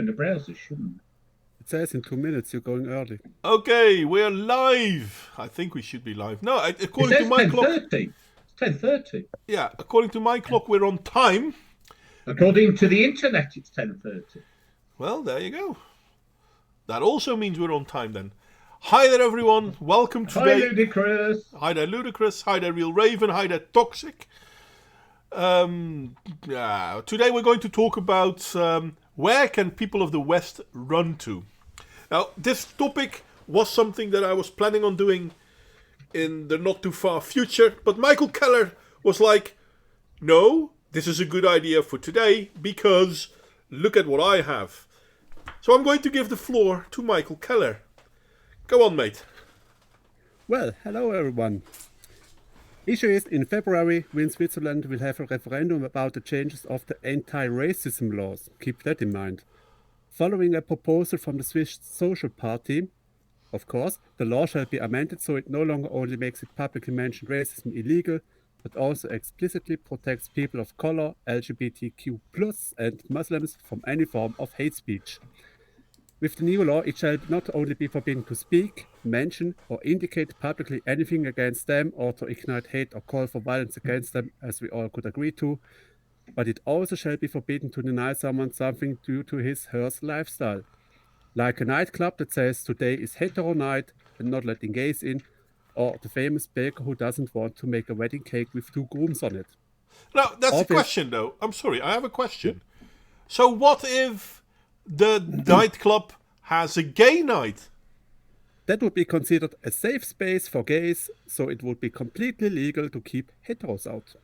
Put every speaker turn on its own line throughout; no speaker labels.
open the browser, shouldn't I?
It says in 2 minutes you're going early.
Okay, we're live. I think we should be live. No,
It
according to
says
my clock.
10:30. It's 10:30.
Yeah, according to my clock, we're on time.
According to the internet, it's 10:30.
Well, there you go. That also means we're on time then. Hi there, everyone. Welcome today.
Hi, Ludicrous.
Hi there, Ludicrous. Hi there, Real Raven. Hi there, Toxic. Today we're going to talk about where can people of the West run to. Now, this topic was something that I was planning on doing in the not too far future, but Michael Keller was like, no, this is a good idea for today because look at what I have. So I'm going to give the floor to Michael Keller. Go on, mate.
Well, hello everyone. Issue is, in February, we in Switzerland will have a referendum about the changes of the anti-racism laws. Keep that in mind. Following a proposal from the Swiss Social Party, of course, the law shall be amended so it no longer only makes it publicly mentioned racism illegal, but also explicitly protects people of color, LGBTQ+, and Muslims from any form of hate speech. With the new law, it shall not only be forbidden to speak, mention, or indicate publicly anything against them or to ignite hate or call for violence against them, as we all could agree to, but it also shall be forbidden to deny someone something due to his/her lifestyle. Like a nightclub that says today is hetero night and not letting gays in, or the famous baker who doesn't want to make a wedding cake with 2 grooms on it.
Now, that's a question, though. I'm sorry, I have a question. So what if the nightclub has a gay night?
That would be considered a safe space for gays, so it would be completely legal to keep heteros out.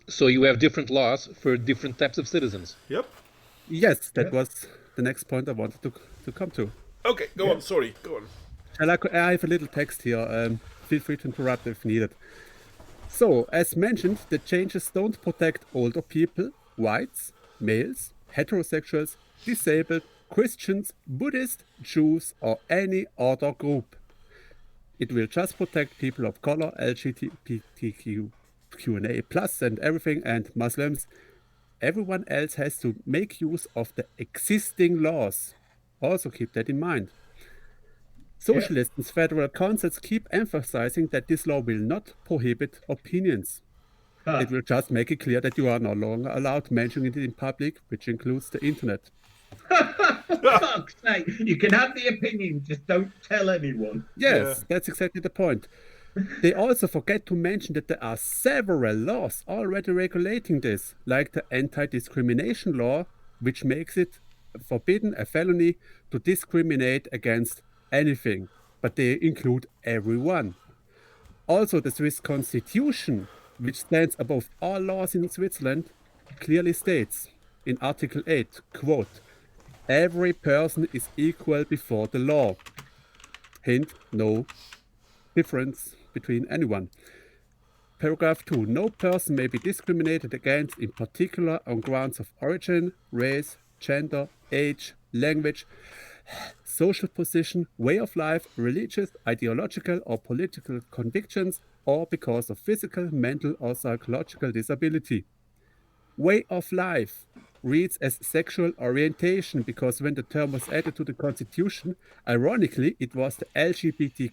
So you have different laws for different types of citizens.
Yep.
Yes, that was the next point I wanted to come to.
Okay, go on. Sorry, go on.
I have a little text here. Feel free to interrupt if needed. So, as mentioned, the changes don't protect older people, whites, males, heterosexuals, disabled, Christians, Buddhists, Jews, or any other group. It will just protect people of color, LGBTQ+, and everything, and Muslims. Everyone else has to make use of the existing laws. Also keep that in mind. Socialists and federal councils keep emphasizing that this law will not prohibit opinions. It will just make it clear that you are no longer allowed mentioning it in public, which includes the internet.
Fuck's sake. You can have the opinion, just don't tell anyone.
Yes, that's exactly the point. They also forget to mention that there are several laws already regulating this, like the anti-discrimination law, which makes it forbidden a felony to discriminate against anything, but they include everyone. Also, the Swiss Constitution, which stands above all laws in Switzerland, clearly states in Article 8, quote, every person is equal before the law. Hint, no difference between anyone. Paragraph 2, no person may be discriminated against in particular on grounds of origin, race, gender, age, language, social position, way of life, religious, ideological, or political convictions, or because of physical, mental, or psychological disability. Way of life reads as sexual orientation because when the term was added to the Constitution, ironically, it was the LGBT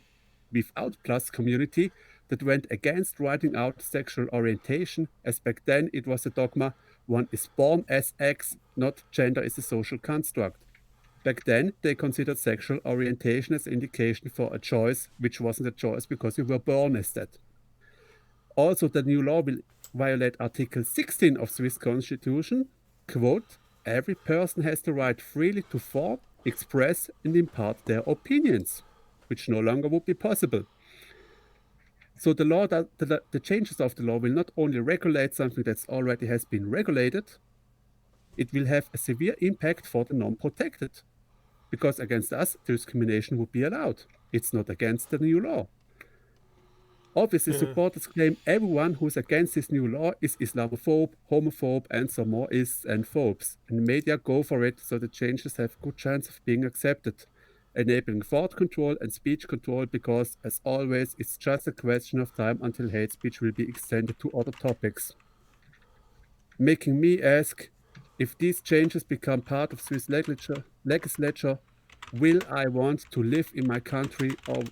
without plus community that went against writing out sexual orientation, as back then it was a dogma, one is born as X, not gender is a social construct. Back then, they considered sexual orientation as indication for a choice, which wasn't a choice because you were born as that. Also, the new law will violate Article 16 of Swiss Constitution, quote, every person has the right freely to form, express, and impart their opinions, which no longer would be possible. So the changes of the law will not only regulate something that already has been regulated, it will have a severe impact for the non-protected. Because against us, discrimination would be allowed. It's not against the new law. Obviously, supporters claim everyone who's against this new law is Islamophobe, homophobe, and some more ists and phobes. And media go for it, so the changes have a good chance of being accepted, enabling thought control and speech control because, as always, it's just a question of time until hate speech will be extended to other topics. Making me ask, if these changes become part of Swiss legislature, will I want to live in my country, or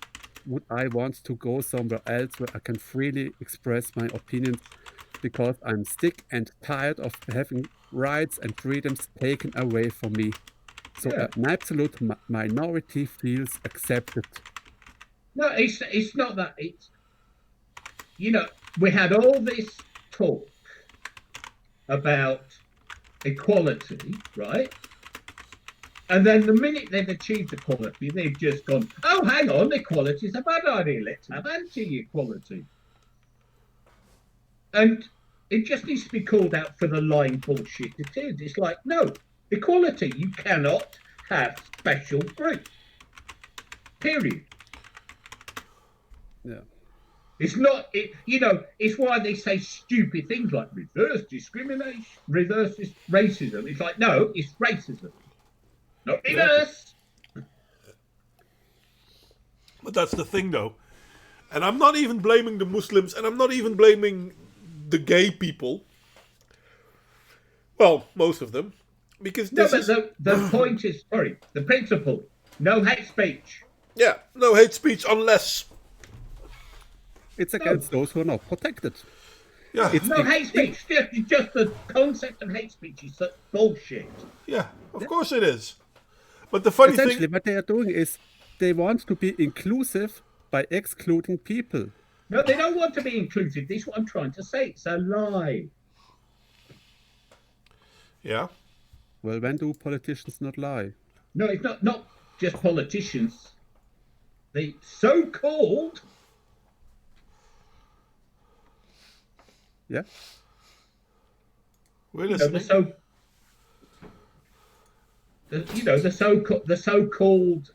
would I want to go somewhere else where I can freely express my opinions, because I'm sick and tired of having rights and freedoms taken away from me? So
Yeah.
an absolute minority feels accepted.
No, it's not that. It's, we had all this talk about equality, right? And then the minute they've achieved equality, they've just gone, oh, hang on, equality is a bad idea. Let's have anti-equality. And it just needs to be called out for the lying bullshit it is. It's like, no, equality, you cannot have special groups. Period.
Yeah.
It's not, it's why they say stupid things like reverse discrimination, reverse racism. It's like, no, it's racism, not reverse.
But that's the thing, though. And I'm not even blaming the Muslims, and I'm not even blaming the gay people. Well, most of them. Because
No,
this
but the point is, the principle, no hate speech.
Yeah, no hate speech unless...
It's against those who are not protected.
Yeah,
It's
No hate speech. Just the concept of hate speech is such bullshit.
yeah, of course it is. But the funny
Essentially,
thing...
what they are doing is they want to be inclusive by excluding people.
No, they don't want to be inclusive. This is what I'm trying to say. It's a lie.
Yeah.
Well, when do politicians not lie?
No, it's not just politicians. The so-called,
Yeah?
We're
the
listening.
so-called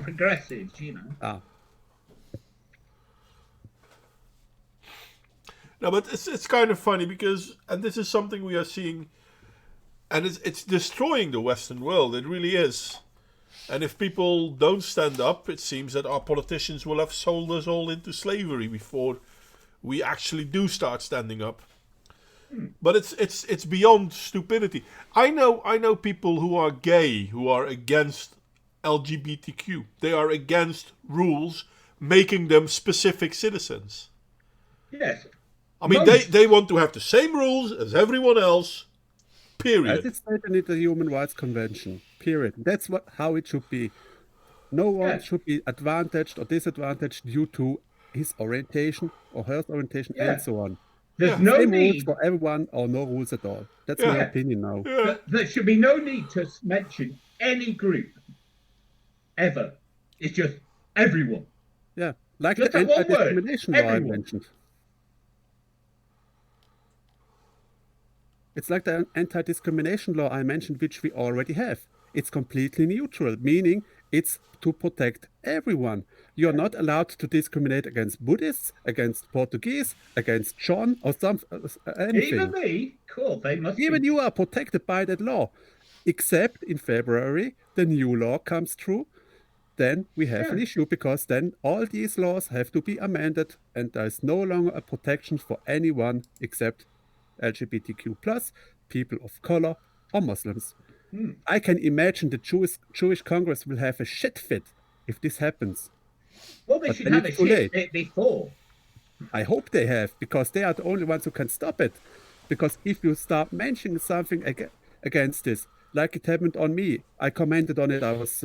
progressives.
Ah,
No, but it's kind of funny because, and this is something we are seeing, and it's destroying the Western world. It really is. And if people don't stand up, it seems that our politicians will have sold us all into slavery before we actually do start standing up. But it's beyond stupidity. I know people who are gay who are against LGBTQ. They are against rules making them specific citizens.
Yes.
I mean, they want to have the same rules as everyone else.
as
Period.
it's stated in the Human Rights Convention. Period. That's how it should be. No one
Yeah.
should be advantaged or disadvantaged due to his orientation or her orientation,
Yeah.
and so on.
There's no
Same rules
need.
for everyone or no rules at all. That's my
Yeah.
opinion now.
Yeah.
There should be no need to mention any group ever. It's just everyone.
Yeah, like
Just
the
that one word,
anti-discrimination law I
everyone.
mentioned. It's like the anti-discrimination law I mentioned, which we already have. It's completely neutral, meaning it's to protect everyone. You're not allowed to discriminate against Buddhists, against Portuguese, against John, or anything.
Even me. Cool. They must.
Even
be.
you are protected by that law. Except in February, the new law comes through. Then we have an
Yeah.
issue, because then all these laws have to be amended, and there is no longer a protection for anyone except LGBTQ+, people of color, or Muslims. I can imagine the Jewish Congress will have a shit fit if this happens.
Well, they
But
should
then
have a
it's too
shit
late.
fit before.
I hope they have, because they are the only ones who can stop it. Because if you start mentioning something against this, like it happened on me, I commented on it. I was,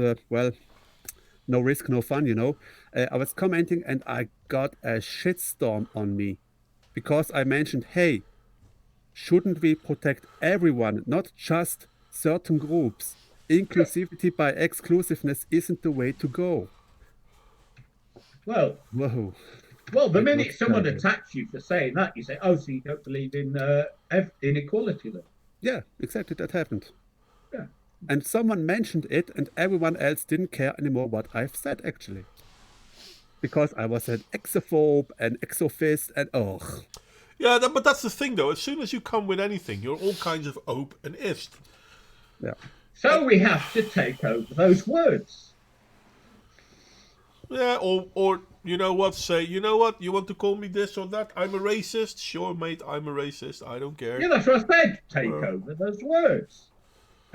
no risk, no fun, I was commenting and I got a shitstorm on me because I mentioned, hey, shouldn't we protect everyone, not just certain groups? Inclusivity by exclusiveness isn't the way to go.
Well,
Whoa.
the
It
minute
was
someone
terrible.
attacks you for saying that, you say, "Oh, so you don't believe in inequality, then?"
Yeah, exactly, that happened.
Yeah.
And someone mentioned it, and everyone else didn't care anymore what I've said, actually. Because I was an exophobe, an exophist, and
Yeah, but that's the thing, though. As soon as you come with anything, you're all kinds of ope and ist.
yeah.
So we have to take over those words.
Yeah, or you know what? Say, you know what? You want to call me this or that? I'm a racist. Sure, mate. I'm a racist. I don't care.
Yeah, that's what I said. Take over those words,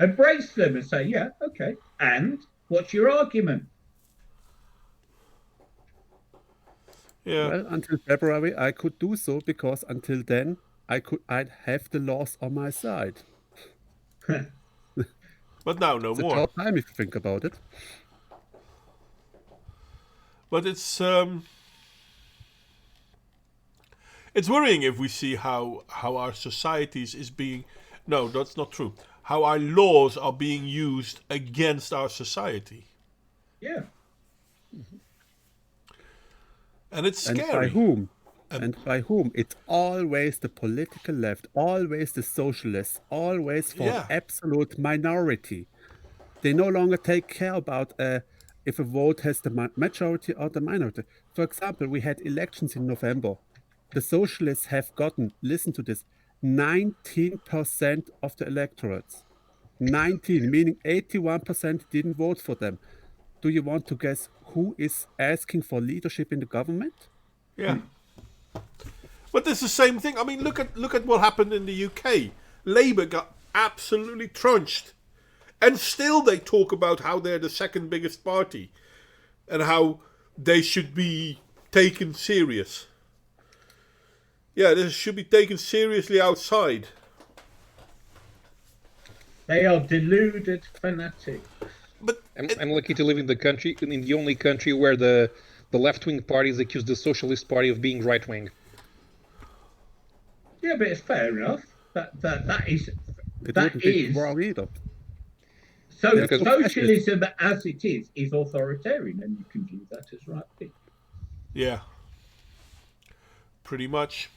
embrace them, and say, yeah, okay. And what's your argument?
Yeah.
Well, until February, I could do so because until then, I'd have the laws on my side.
But now no
It's a
more.
short time if you think about it.
But it's worrying if we see how our societies is being. No, that's not true. How our laws are being used against our society,
Yeah.
and it's
And
scary.
by whom? And by whom? It's always the political left, always the socialists, always for
Yeah.
absolute minority. They no longer take care about if a vote has the majority or the minority. For example, we had elections in November. The socialists have gotten, listen to this, 19% of the electorates. 19, meaning 81% didn't vote for them. Do you want to guess who is asking for leadership in the government?
Yeah. But it's the same thing. I mean, look at what happened in the UK. Labour got absolutely trunched. And still they talk about how they're the second biggest party. And how they should be taken serious. Yeah, this should be taken seriously outside.
They are deluded fanatics.
But
I'm lucky to live in the only country where the left-wing parties accuse the Socialist Party of being right-wing.
Yeah, but it's fair enough. That is
It
that
wouldn't be
is
wrong either.
so.
Because-
Socialism as it is authoritarian, and you can view that as right thing.
yeah, pretty much.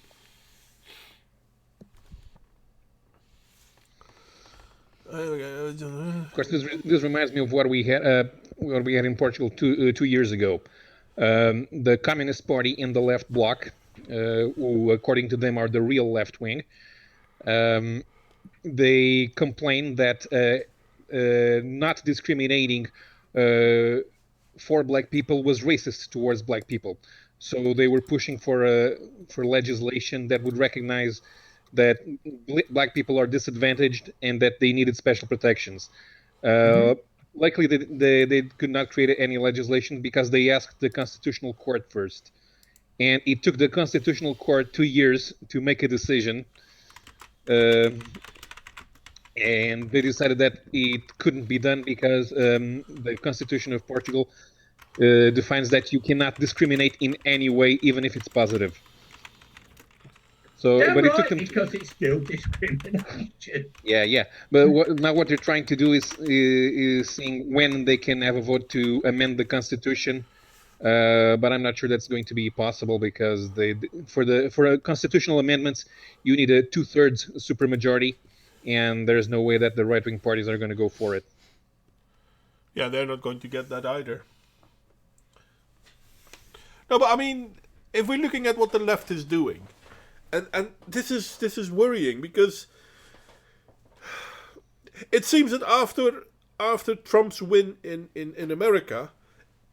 Of course, this reminds me of what we had in Portugal 2 years ago. The Communist Party in the left bloc, who according to them are the real left wing, they complain that not discriminating for black people was racist towards black people. So they were pushing for legislation that would recognize that black people are disadvantaged and that they needed special protections. Luckily, they could not create any legislation because they asked the Constitutional Court first. And it took the Constitutional Court 2 years to make a decision. And they decided that it couldn't be done because the Constitution of Portugal defines that you cannot discriminate in any way, even if it's positive. So,
Yeah,
but
right,
it took them
because it's still discrimination.
Yeah. But now what they're trying to do is seeing when they can have a vote to amend the Constitution. But I'm not sure that's going to be possible because for constitutional amendments you need a 2/3 supermajority, and there's no way that the right-wing parties are going to go for it.
Yeah, they're not going to get that either. No, but I mean, if we're looking at what the left is doing, and this is worrying because it seems that after Trump's win in America,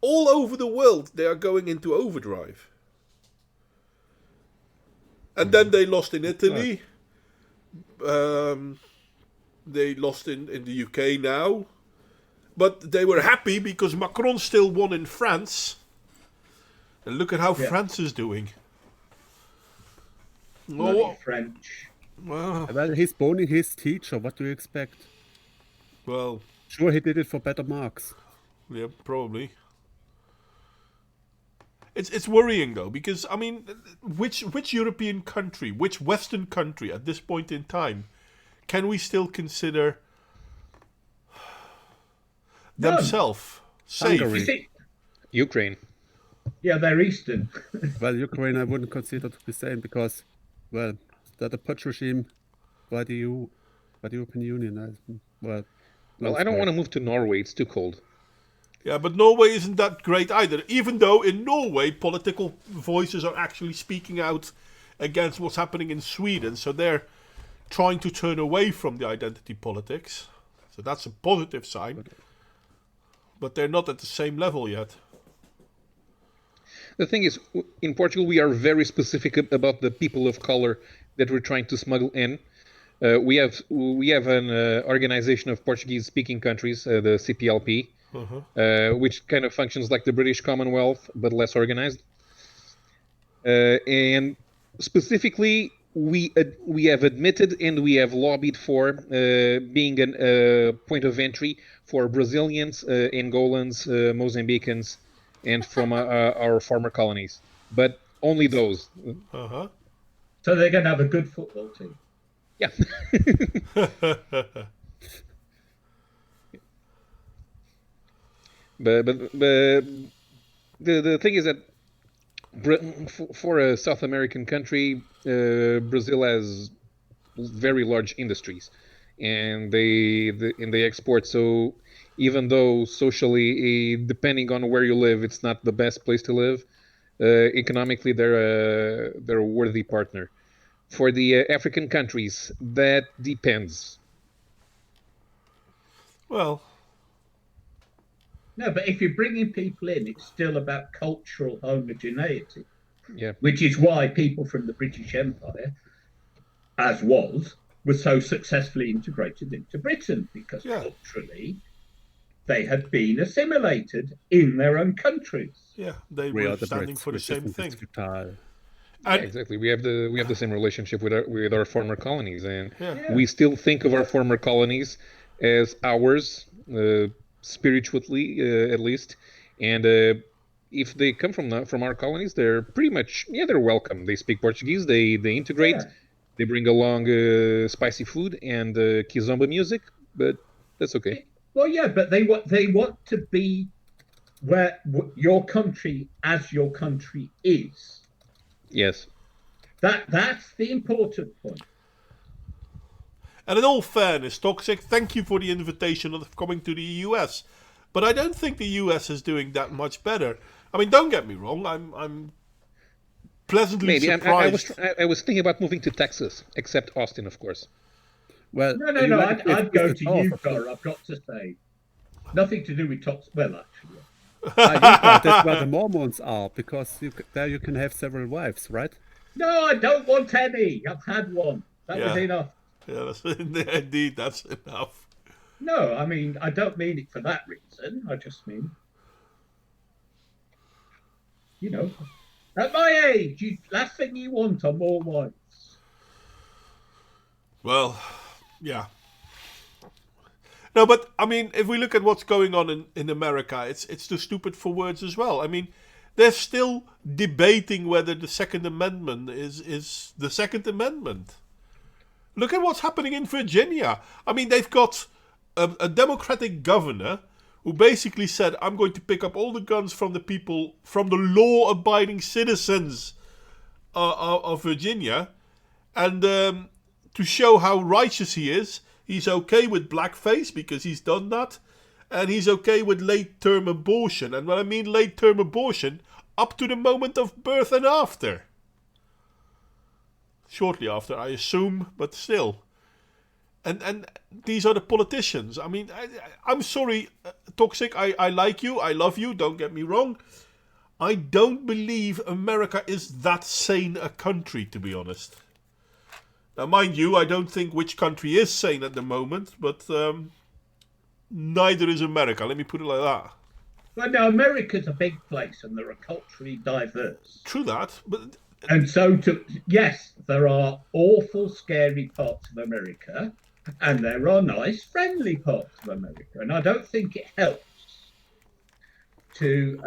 all over the world they are going into overdrive. And then they lost in Italy. They lost in the UK now. But they were happy because Macron still won in France. And look at how France is doing.
Bloody French.
Well,
Well, he's boning his teacher. What do you expect?
well,
Sure, he did it for better marks.
yeah, probably. It's worrying though, because I mean, which European country, which Western country at this point in time, can we still consider themselves safe?
Hungary.
You see,
Ukraine.
yeah, they're Eastern.
Well, Ukraine I wouldn't consider to be same because, well, they're the putsch regime by the EU, by the European Union.
Well, I don't want to move to Norway. It's too cold.
Yeah, but Norway isn't that great either. Even though in Norway political voices are actually speaking out against what's happening in Sweden, so they're trying to turn away from the identity politics. So that's a positive sign. But they're not at the same level yet.
The thing is, in Portugal, we are very specific about the people of color that we're trying to smuggle in. We have an organization of Portuguese-speaking countries, the CPLP, which kind of functions like the British Commonwealth but less organized. And specifically, we have admitted and we have lobbied for being a point of entry for Brazilians, Angolans, Mozambicans, and from our former colonies, but only those.
Uh-huh.
So they're going to have a good football team.
Yeah. but the thing is that for a South American country, Brazil has very large industries, and they export. So even though socially, depending on where you live, it's not the best place to live, economically they're a worthy partner. For the African countries, that depends.
Well,
no, but if you're bringing people in, it's still about cultural homogeneity.
Yeah.
Which is why people from the British Empire, as was so successfully integrated into Britain, because culturally they had been assimilated in their own countries.
Yeah, they were standing for the same thing.
Yeah, exactly. We have the same relationship with our former colonies, and we still think of our former colonies as ours, spiritually at least. And if they come from our colonies, they're pretty much they're welcome. They speak Portuguese. They integrate. Yeah. They bring along spicy food and kizomba music, but that's okay.
Well, yeah, but they want to be where your country as your country is.
Yes.
That's the important point.
And in all fairness, Toxic, thank you for the invitation of coming to the US. But I don't think the US is doing that much better. I mean, don't get me wrong. I'm pleasantly surprised.
I was thinking about moving to Texas, except Austin, of course.
Well, no. I'd go to Utah. I've got to say, nothing to do with Texas. Well, actually.
That's where the Mormons are, because there you can have several wives, right?
No, I don't want any. I've had one. That was enough.
Yeah, indeed, that's enough.
No, I mean, I don't mean it for that reason. I just mean, at my age, last thing you want are more wives.
Well, yeah. No, but I mean, if we look at what's going on in America, it's too stupid for words as well. I mean, they're still debating whether the Second Amendment is the Second Amendment. Look at what's happening in Virginia. I mean, they've got a Democratic governor who basically said, I'm going to pick up all the guns from the people, from the law-abiding citizens of Virginia. And to show how righteous he is, he's okay with blackface because he's done that. And he's okay with late-term abortion. And when I mean late-term abortion, up to the moment of birth and after. Shortly after, I assume, but still. And these are the politicians. I mean, I'm sorry, Toxic, I like you, I love you, don't get me wrong. I don't believe America is that sane a country, to be honest. Now, mind you, I don't think which country is sane at the moment, but neither is America, let me put it like that.
Well, now, America's a big place and they're culturally diverse.
True that, but...
And so, yes, there are awful, scary parts of America, and there are nice, friendly parts of America. And I don't think it helps to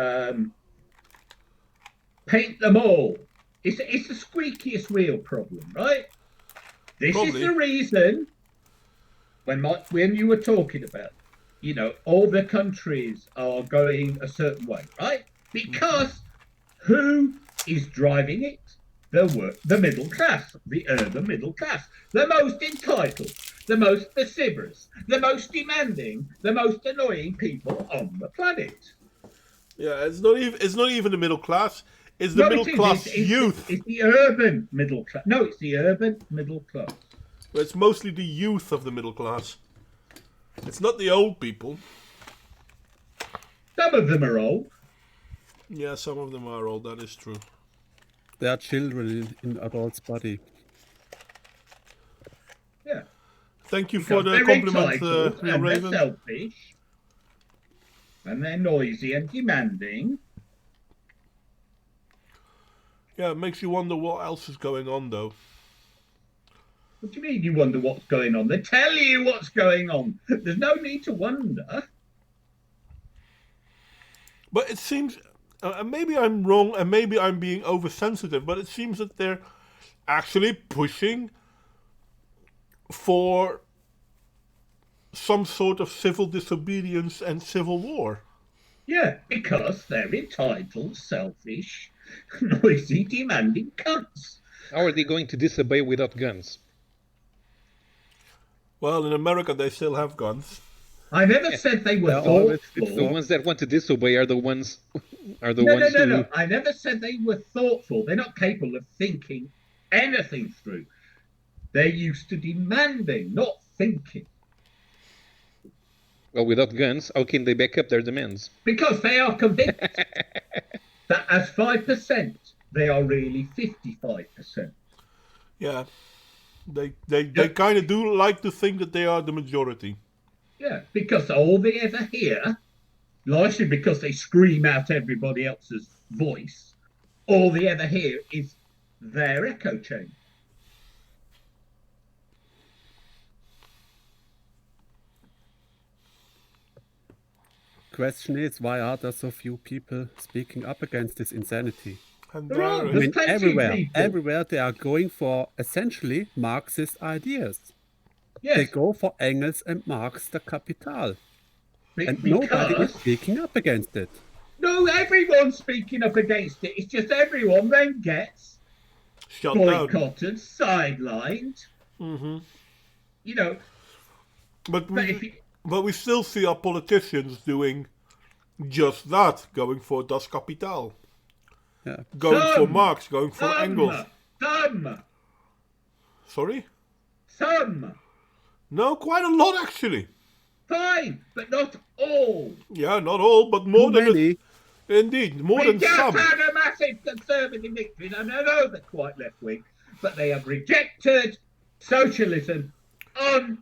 paint them all. It's the squeakiest wheel problem, right? This Probably. Is the reason, when you were talking about, all the countries are going a certain way, right? Because who is driving it? The middle class, the urban middle class, the most entitled, the most vociferous, the most demanding, the most annoying people on the planet.
Yeah, it's not even the middle class. It's the middle class youth.
It's the urban middle class. No, it's the urban middle class.
Well, it's mostly the youth of the middle class. It's not the old people.
Some of them are old.
Yeah, some of them are old. That is true.
They are children in adults' body.
Yeah.
Thank you for
Because
the
they're
compliment,
entitled
Real
and they're
Raven.
selfish and they're noisy and demanding.
Yeah, it makes you wonder what else is going on, though.
What do you mean you wonder what's going on? They tell you what's going on. There's no need to wonder.
But it seems, maybe I'm wrong, and maybe I'm being oversensitive, but it seems that they're actually pushing for some sort of civil disobedience and civil war.
Yeah, because they're entitled, selfish, noisy, demanding cunts.
How are they going to disobey without guns?
Well, in America, they still have guns.
I never said they were
They're always-
thoughtful.
The ones that want to disobey are the ones
No.
who.
I never said they were thoughtful. They're not capable of thinking anything through. They're used to demanding, not thinking.
Well, without guns, how can they back up their demands?
Because they are convinced that as 5%, they are really 55%.
Yeah, they kind of do like to think that they are the majority.
Yeah, because all they ever hear, largely because they scream out everybody else's voice, all they ever hear is their echo chamber.
Question is, why are there so few people speaking up against this insanity?
And
There are.
I
there-
mean,
plenty of
everywhere,
people.
everywhere they are going for essentially Marxist ideas. They
Yes,
go for Engels and Marx, the Kapital. And
because
nobody is speaking up against it.
no, everyone's speaking up against it. It's just everyone then gets
shut down.
boycotted, sidelined.
Hmm.
You know,
But
but if
we,
you,
but we still see our politicians doing just that, going for Das Kapital,
Yeah.
going for
Some.
Marx, going for Engels. Sorry?
Some,
No, quite a lot actually.
fine, but not all.
Yeah, not all, but more
Too
than
many.
indeed, more
We
than
just
some.
had a massive conservative victory, and I know they're quite left wing, but they have rejected socialism on.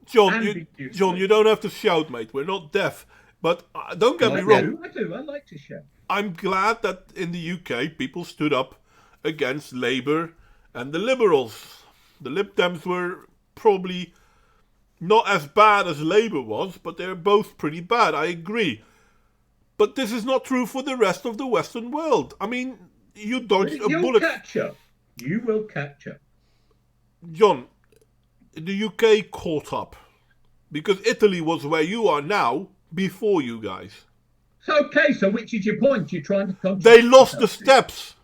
John,
ambiguously.
John, you don't have to shout, mate. We're not deaf. But don't get me
Not
wrong.
I do. I like to shout.
I'm glad that in the UK people stood up against Labour and the Liberals. The Lib Dems were probably not as bad as Labour was, but they're both pretty bad, I agree. But this is not true for the rest of the Western world. I mean, you dodged a
You'll
bullet.
catch up. You will catch up.
John, the UK caught up. Because Italy was where you are now before you guys.
Okay, so which is your point? You're trying to
They lost the steps.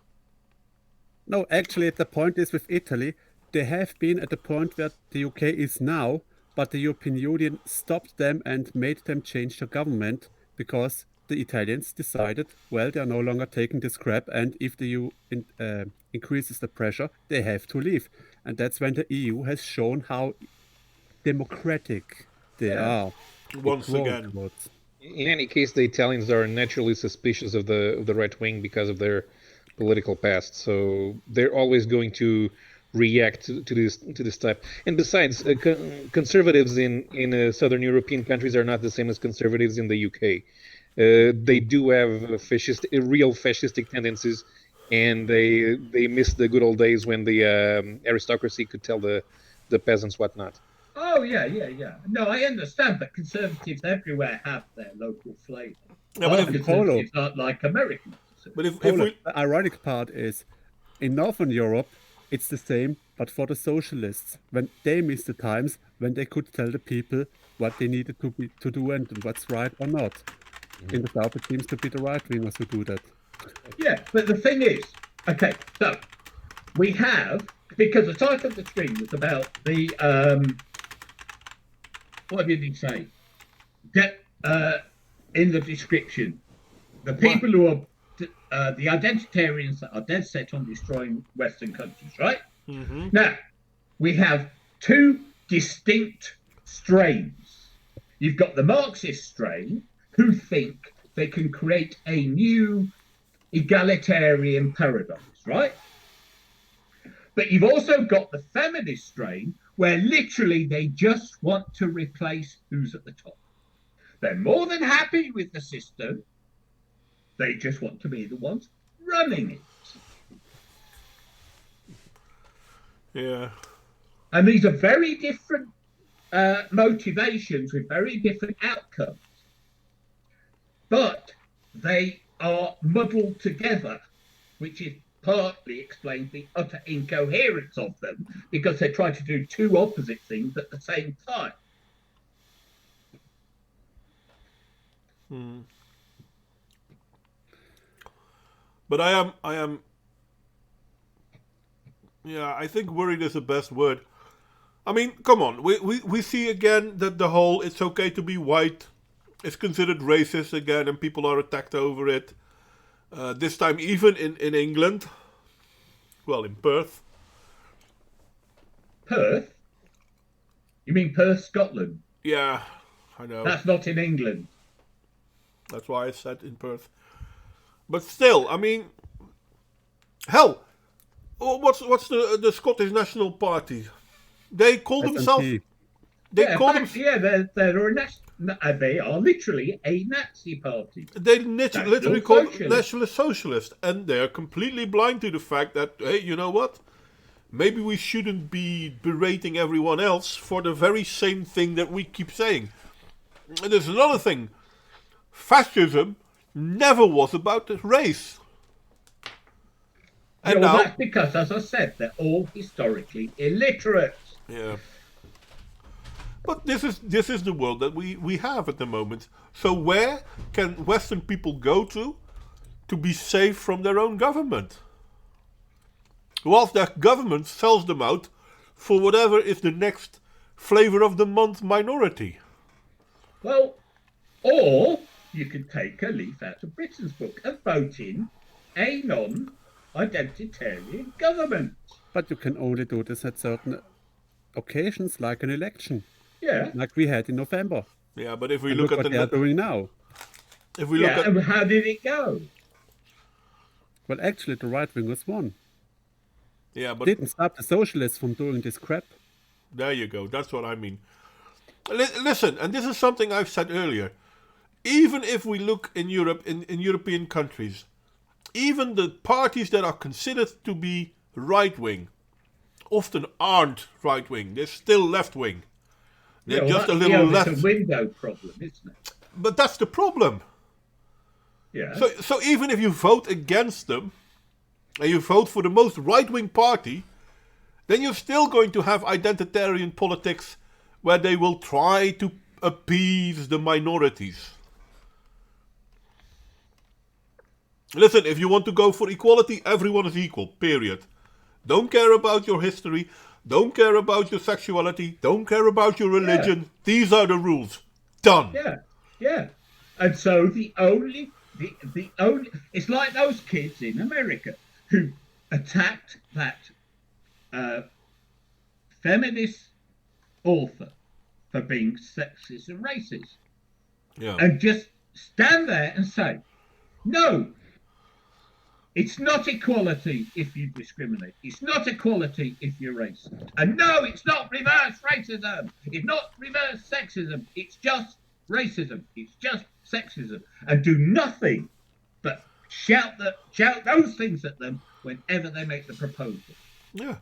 No, actually, the point is with Italy, they have been at the point where the UK is now, but the European Union stopped them and made them change their government because the Italians decided, well, they are no longer taking this crap, and if the EU increases the pressure, they have to leave. And that's when the EU has shown how democratic they are.
Once
Quote,
again.
quote.
In any case, the Italians are naturally suspicious of the right wing because of their political past. So they're always going to react to this type. And besides, conservatives in southern European countries are not the same as conservatives in the UK. They do have real fascistic tendencies, and they miss the good old days when the aristocracy could tell the peasants what not.
Oh, yeah. No, I understand, but conservatives everywhere have their local flavour.
Yeah, but
Our conservatives aren't like American conservatives.
But if
Poland.
we,
The ironic part is, in Northern Europe, it's the same, but for the socialists, when they missed the times when they could tell the people what they needed to do and what's right or not. In the South, it seems to be the right wingers who do that.
Yeah, but the thing is, okay, so we have, because the title of the stream was about the, what did he say? In the description, the people who are, the identitarians that are dead set on destroying Western countries, right?
Mhm.
Now, we have two distinct strains. You've got the Marxist strain, who think they can create a new egalitarian paradox, right? But you've also got the feminist strain where literally they just want to replace who's at the top. They're more than happy with the system. They just want to be the ones running it.
Yeah.
And these are very different motivations with very different outcomes. But they are muddled together, which is partly explains the utter incoherence of them, because they're trying to do two opposite things at the same time.
But I am yeah, I think worried is the best word. I mean, come on, we see again that the whole it's okay to be white is considered racist again, and people are attacked over it. This time even in England. Well, in Perth.
Perth? You mean Perth, Scotland?
Yeah, I know.
That's not in England.
That's why I said in Perth. But still, I mean, hell, what's the Scottish National Party? They call themselves.
SNP.
They call them.
They are literally a Nazi party.
They literally call
Socialist.
Nationalist Socialist, and they're completely blind to the fact that, hey, you know what? Maybe we shouldn't be berating everyone else for the very same thing that we keep saying. And there's another thing. Fascism never was about the race. And
Well,
now,
that's because, as I said, they're all historically illiterate.
yeah. But this is the world that we have at the moment. So where can Western people go to be safe from their own government? Whilst their government sells them out for whatever is the next flavor of the month minority.
Well, or you could take a leaf out of Britain's book and vote in a non-identitarian government.
But you can only do this at certain occasions, like an election,
Yeah.
like we had in November.
Yeah, but if we
And
look
look
at
what they are
the
doing now.
if we look
Yeah,
at
and how did it go?
Well, actually, the right-wingers won.
yeah, but
Didn't stop the socialists from doing this crap.
there you go. That's what I mean. Listen, and this is something I've said earlier. Even if we look in Europe, in European countries, even the parties that are considered to be right-wing often aren't right-wing. They're still left-wing. They're
Yeah, well,
just a
that's
little
the
left.
It's a window problem, isn't it?
But that's the problem.
Yeah.
So even if you vote against them, and you vote for the most right-wing party, then you're still going to have identitarian politics where they will try to appease the minorities. Listen, if you want to go for equality, everyone is equal, period. Don't care about your history, don't care about your sexuality, don't care about your religion.
Yeah.
These are the rules. Done.
Yeah. And so the only it's like those kids in America who attacked that feminist author for being sexist and racist,
Yeah.
and just stand there and say, no, it's not equality if you discriminate. It's not equality if you're racist. And no, it's not reverse racism. It's not reverse sexism. It's just racism. It's just sexism. And do nothing but shout those things at them whenever they make the proposal.
Yeah.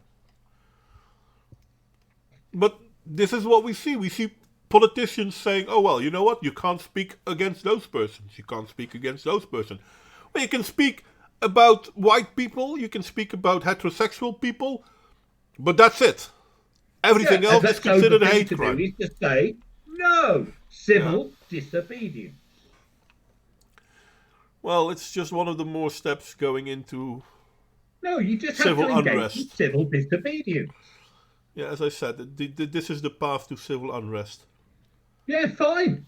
But this is what we see. We see politicians saying, oh, well, you know what? You can't speak against those persons. You can't speak against those persons. Well, you can speak about white people. You can speak about heterosexual people. But that's it. Everything else is considered a hate crime.
Is to say, no, civil disobedience.
Well, it's just one of the more steps going into...
No, you just have
Civil
to engage
unrest.
in civil disobedience.
Yeah, as I said, this is the path to civil unrest.
Yeah, fine.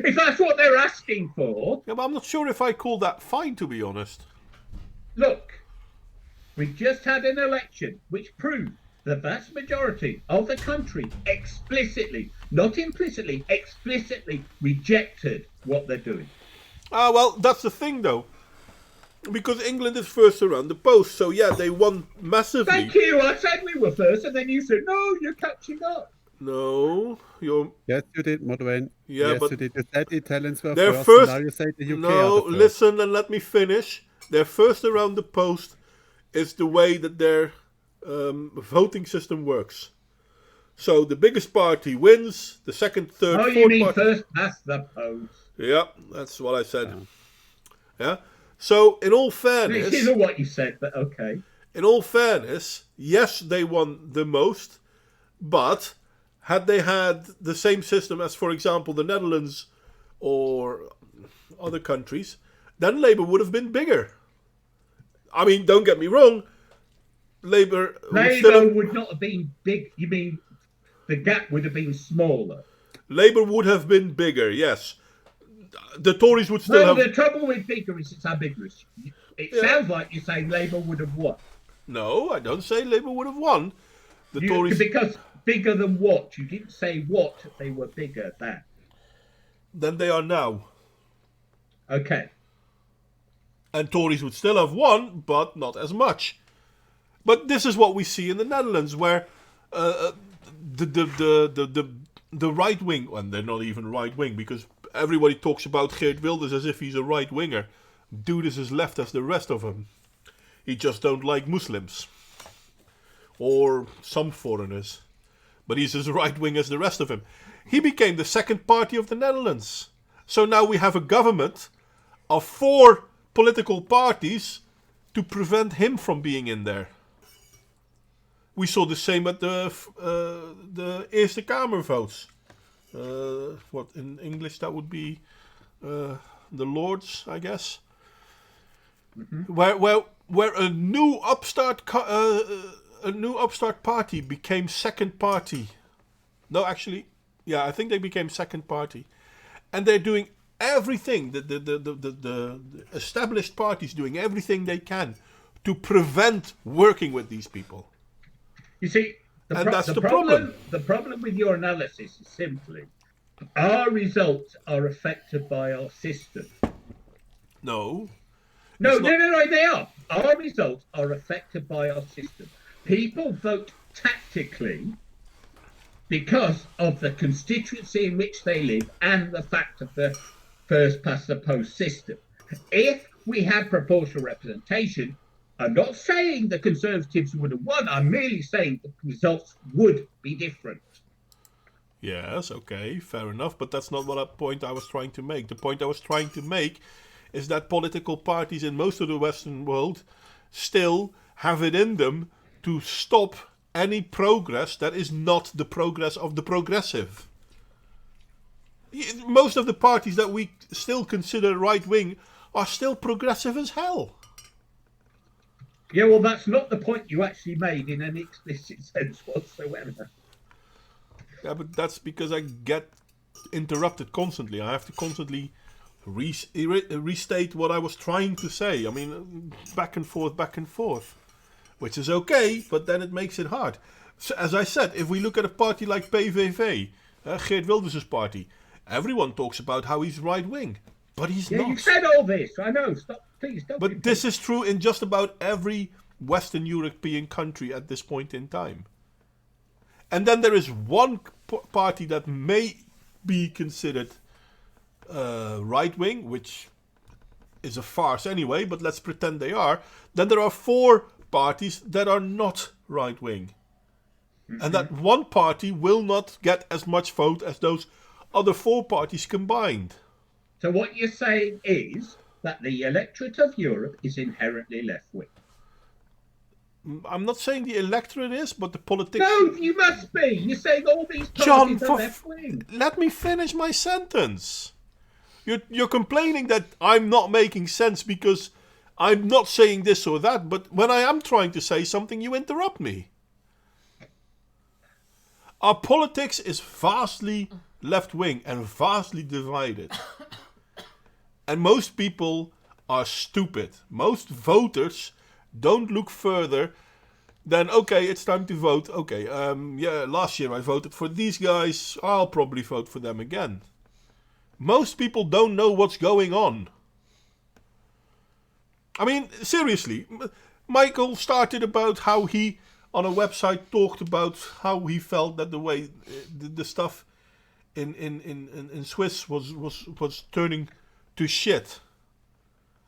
If that's what they're asking for,
Yeah, but I'm not sure if I call that fine, to be honest.
look, we just had an election which proved the vast majority of the country explicitly, not implicitly, explicitly rejected what they're doing.
Well, that's the thing, though. Because England is first around the post, so yeah, they won massively.
Thank you. I said we were first, and then you said, no, you're catching up.
No, you're...
Yes, you did, Modwayne.
Yeah,
yes,
but
you did. You said the Italians were
they're
first,
first.
and now you say the UK
No,
are the first.
listen and let me finish. They're first around the post is the way that their voting system works. So the biggest party wins, the second, third,
Oh,
fourth
you mean
party...
first past the post.
Yeah, that's what I said. Yeah. So in all fairness...
This isn't what you said, but okay.
In all fairness, yes, they won the most, but had they had the same system as, for example, the Netherlands or other countries, then Labour would have been bigger. I mean, don't get me wrong, Labour
would not have been big. You mean the gap would have been smaller?
Labour would have been bigger, yes. The Tories would still have...
The trouble with bigger is it's ambiguous. It sounds like you're saying Labour would have won.
No, I don't say Labour would have won. The Tories...
Because bigger than what? You didn't say what they were bigger
than they are now.
Okay.
And Tories would still have won, but not as much. But this is what we see in the Netherlands, where the right wing, and they're not even right wing, because everybody talks about Geert Wilders as if he's a right winger. Dude is as left as the rest of them. He just don't like Muslims or some foreigners, but he's as right wing as the rest of them. He became the second party of the Netherlands. So now we have a government of 4 political parties to prevent him from being in there. We saw the same at the Eerste Kamer votes. What in English that would be the Lords, I guess. Mm-hmm. Where a new upstart party became second party. No, actually, yeah, I think they became second party, and they're doing everything. The established parties doing everything they can to prevent working with these people.
You see,
that's the problem.
The problem with your analysis is simply our results are affected by our system.
No,
they are. Our results are affected by our system. People vote tactically because of the constituency in which they live and the fact of the first past the post system. If we had proportional representation, I'm not saying the Conservatives would have won. I'm merely saying the results would be different.
Yes, okay, fair enough. But that's not what the point I was trying to make. The point I was trying to make is that political parties in most of the Western world still have it in them to stop any progress that is not the progress of the progressive. Most of the parties that we still consider right-wing are still progressive as hell.
Yeah, well, that's not the point you actually made in any explicit sense whatsoever.
Yeah, but that's because I get interrupted constantly. I have to constantly restate what I was trying to say. I mean, back and forth, which is okay, but then it makes it hard. So, as I said, if we look at a party like PVV, Geert Wilders' party, everyone talks about how he's right-wing, but he's not.
You said all this. I know. Stop, please. Don't.
But this is true in just about every Western European country at this point in time. And then there is one party that may be considered right-wing, which is a farce anyway, but let's pretend they are. Then there are 4 parties that are not right-wing. Mm-hmm. And that one party will not get as much vote as those other 4 parties combined.
So what you're saying is that the electorate of Europe is inherently left-wing.
I'm not saying the electorate is, but the politics...
No, you must be. You're saying all these parties are left-wing.
Let me finish my sentence. You're complaining that I'm not making sense because I'm not saying this or that, but when I am trying to say something, you interrupt me. Our politics is vastly left-wing and vastly divided. And most people are stupid. Most voters don't look further than, okay, it's time to vote. Okay, last year I voted for these guys. I'll probably vote for them again. Most people don't know what's going on. I mean, seriously, Michael started about how he, on a website, talked about how he felt that the way the stuff in Swiss was turning to shit.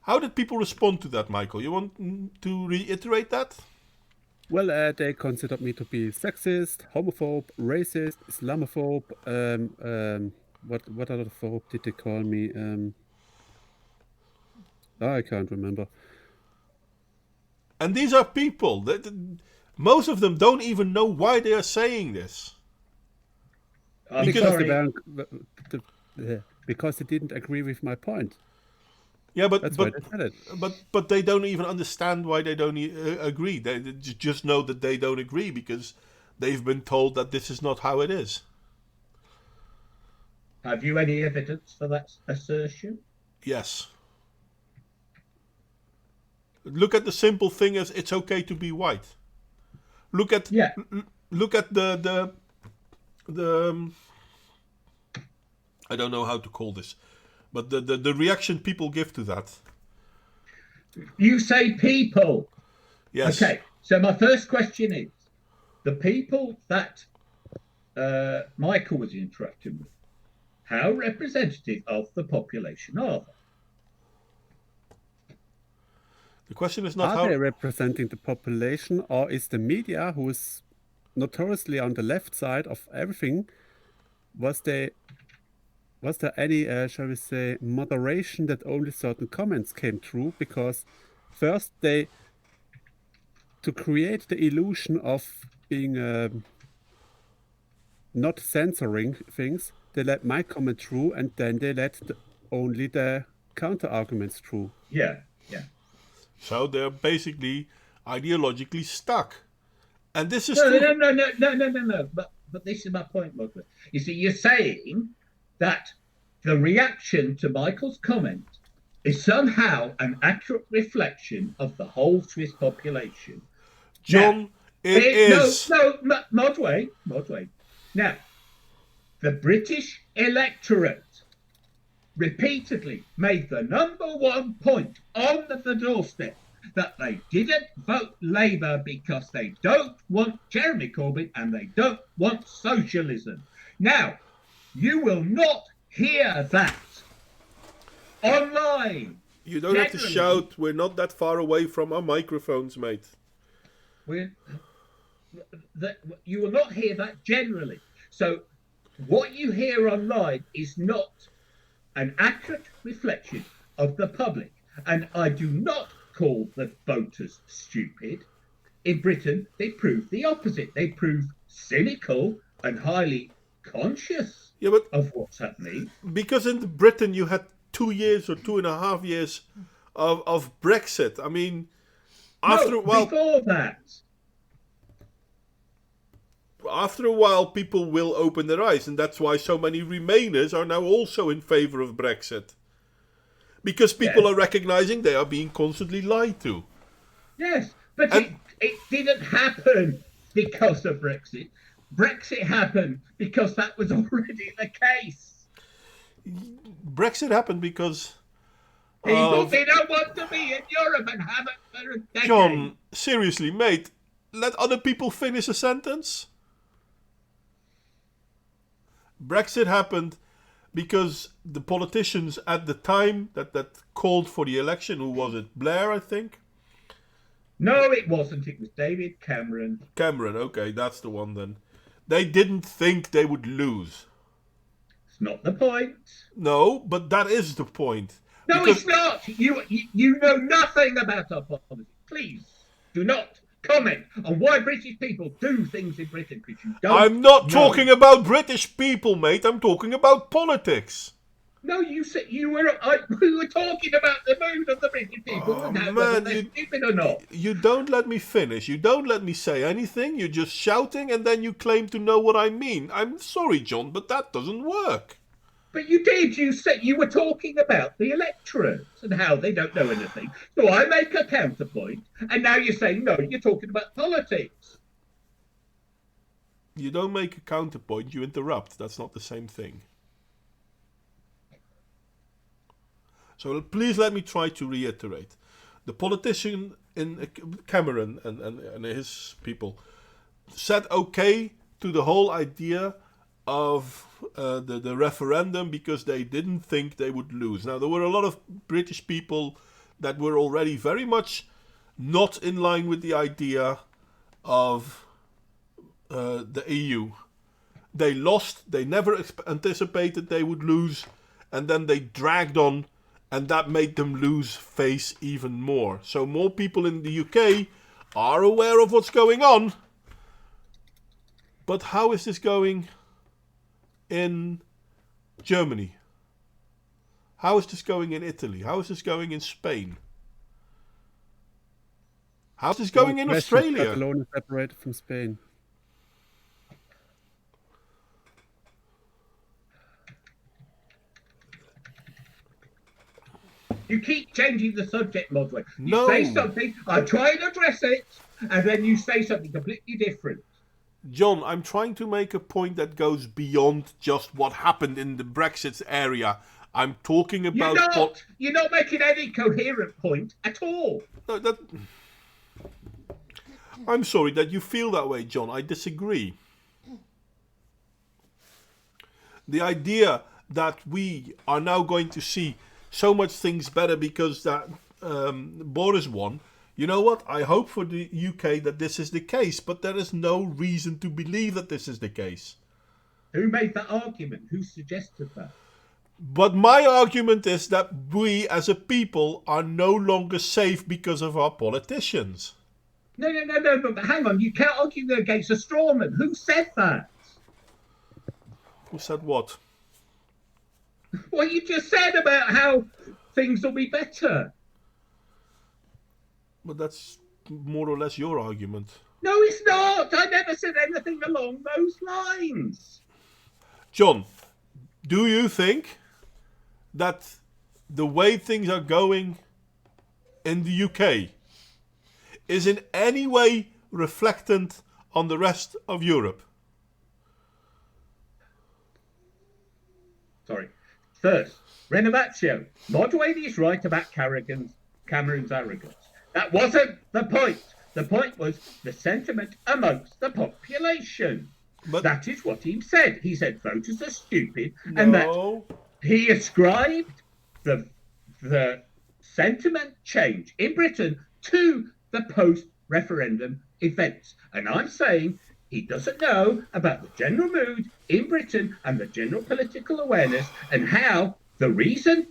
How did people respond to that, Michael? You want to reiterate that?
Well, they considered me to be sexist, homophobe, racist, Islamophobe. What other phobe did they call me? I can't remember.
And these are people that most of them don't even know why they are saying this.
I'm
Because
sorry.
because they didn't agree with my point.
Yeah, but
That's why they said it.
but they don't even understand why they don't agree. They just know that they don't agree because they've been told that this is not how it is.
Have you any evidence for that assertion?
Yes. Look at the simple thing as it's okay to be white. Look at look at the I don't know how to call this, but the reaction people give to that.
You say people.
Yes.
Okay, so my first question is, the people that Michael was interacting with, how representative of the population are they?
The question is not
Are
how.
they representing the population, or is the media, who is notoriously on the left side of everything, was there any, shall we say, moderation that only certain comments came through? Because first to create the illusion of being not censoring things, they let my comment through, and then they let only the counter arguments through.
Yeah.
So they're basically ideologically stuck, and this is
No.
true.
But this is my point, Margaret. You see, you're saying that the reaction to Michael's comment is somehow an accurate reflection of the whole Swiss population.
John,
Now,
it is.
Modway. Now, the British electorate repeatedly made the number one point on the doorstep that they didn't vote Labour because they don't want Jeremy Corbyn and they don't want socialism. Now, you will not hear that online.
You don't have to shout. We're not that far away from our microphones, mate.
You will not hear that generally. So what you hear online is not an accurate reflection of the public. And I do not call the voters stupid. In Britain, they prove the opposite. They prove cynical and highly conscious of what's happening.
Because in Britain you had 2 years or 2.5 years of Brexit. I mean, after a while,
before that.
After a while, people will open their eyes, and that's why so many Remainers are now also in favor of Brexit. Because people are recognizing they are being constantly lied to.
Yes, but it didn't happen because of Brexit. Brexit happened because that was already the case.
Brexit happened because
people didn't want to be in Europe and have it for a decade.
John, seriously, mate, let other people finish a sentence. Brexit happened because the politicians at the time that called for the election, who was it? Blair, I think?
No, it wasn't. It was David Cameron.
Cameron, okay, that's the one then. They didn't think they would lose.
It's not the point.
No, but that is the point.
No, it's not. You know nothing about our politics. Please do not comment on why British people do things in Britain, because you don't.
I'm not talking about British people, mate. I'm talking about politics.
No, you said we were talking about the mood of the British people and whether they're stupid or not.
You don't let me finish. You don't let me say anything. You're just shouting, and then you claim to know what I mean. I'm sorry, John, but that doesn't work.
But you did. You said you were talking about the electorate and how they don't know anything. So I make a counterpoint, and now you're saying, no, you're talking about politics.
You don't make a counterpoint, you interrupt. That's not the same thing. So please let me try to reiterate. The politician in Cameron and his people said okay to the whole idea of the referendum because they didn't think they would lose. Now, there were a lot of British people that were already very much not in line with the idea of the EU. They lost, they never anticipated they would lose, and then they dragged on, and that made them lose face even more. So more people in the UK are aware of what's going on. But how is this going in Germany? How is this going in Italy? How is this going in Spain? How is this going in Australia?
Catalonia is separated from Spain.
You keep changing the subject, Modway. You
No.
say something, I try and address it, and then you say something completely different.
John, I'm trying to make a point that goes beyond just what happened in the Brexit area. I'm talking about...
You're not making any coherent point at all.
No, I'm sorry that you feel that way, John. I disagree. The idea that we are now going to see so much things better because that Boris won. You know what? I hope for the UK that this is the case, but there is no reason to believe that this is the case.
Who made that argument? Who suggested that?
But my argument is that we as a people are no longer safe because of our politicians.
No, but hang on. You can't argue against a strawman. Who said that?
Who said what?
What you just said about how things will be better.
But that's more or less your argument.
No, it's not. I never said anything along those lines.
John, do you think that the way things are going in the UK is in any way reflectant on the rest of Europe?
Sorry. First, Renovatio. Modway is right about Cameron's arrogance. That wasn't the point. The point was the sentiment amongst the population.
But
that is what he said. He said voters are stupid, and that he ascribed the sentiment change in Britain to the post-referendum events. And I'm saying he doesn't know about the general mood in Britain and the general political awareness, and how the reason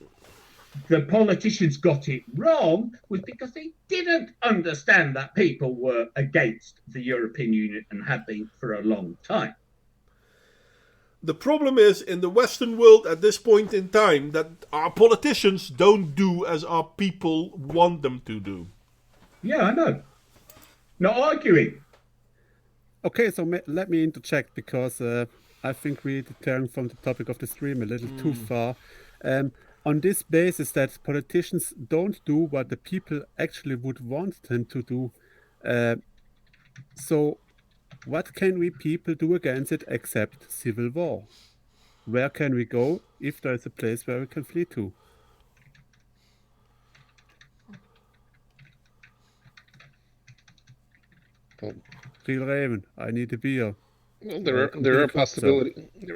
the politicians got it wrong was because they didn't understand that people were against the European Union and have been for a long time.
The problem is in the Western world at this point in time that our politicians don't do as our people want them to do.
Yeah, I know. Not arguing.
Okay, so let me interject because I think we're deterring from the topic of the stream a little too far. On this basis that politicians don't do what the people actually would want them to do. So what can we people do against it except civil war? Where can we go if there is a place where we can flee to? Real Raven, I need a beer.
Well, there are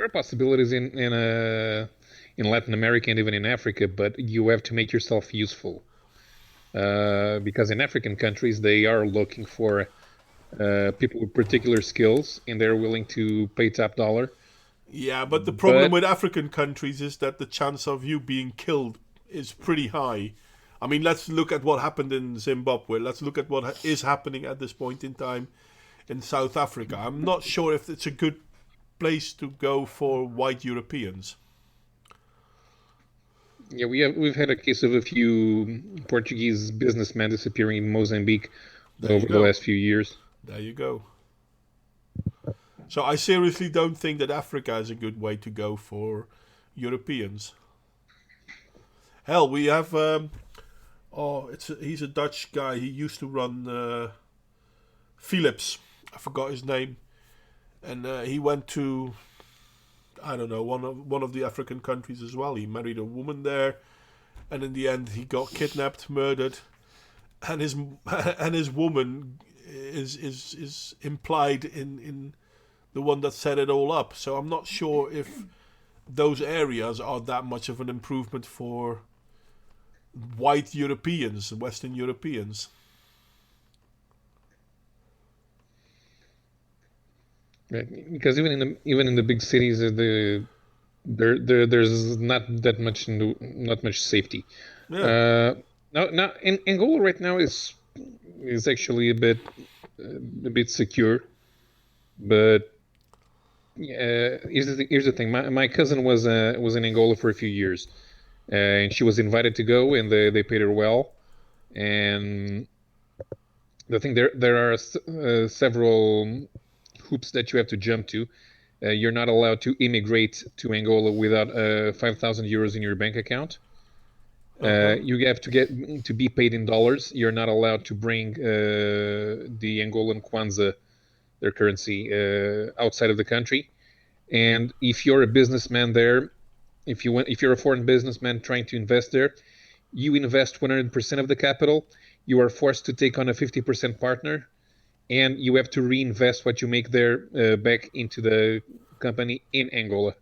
possibilities in Latin America and even in Africa, but you have to make yourself useful. Because in African countries, they are looking for people with particular skills, and they're willing to pay top dollar.
Yeah, but the problem with African countries is that the chance of you being killed is pretty high. I mean, let's look at what happened in Zimbabwe. Let's look at what is happening at this point in time in South Africa. I'm not sure if it's a good place to go for white Europeans.
Yeah, we've had a case of a few Portuguese businessmen disappearing in Mozambique over the last few years.
There you go. So I seriously don't think that Africa is a good way to go for Europeans. Hell, we have he's a Dutch guy. He used to run Philips. I forgot his name, and he went to, I don't know, one of the African countries as well. He married a woman there, and in the end he got kidnapped, murdered, and his and his woman is implied in the one that set it all up. So I'm not sure if those areas are that much of an improvement for white Europeans, Western Europeans.
Right. Because even in the big cities, there's not that much not much safety.
Yeah.
Now in Angola right now is actually a bit secure, but here's the thing. My cousin was in Angola for a few years, and she was invited to go, and they paid her well. And the thing there are several hoops that you have to jump to. You're not allowed to immigrate to Angola without 5,000 euros in your bank account. You have to be paid in dollars. You're not allowed to bring the Angolan kwanza, their currency, outside of the country. And if you're a businessman there, if you're a foreign businessman trying to invest there, you invest 100% of the capital. You are forced to take on a 50% partner, and you have to reinvest what you make there back into the company in Angola.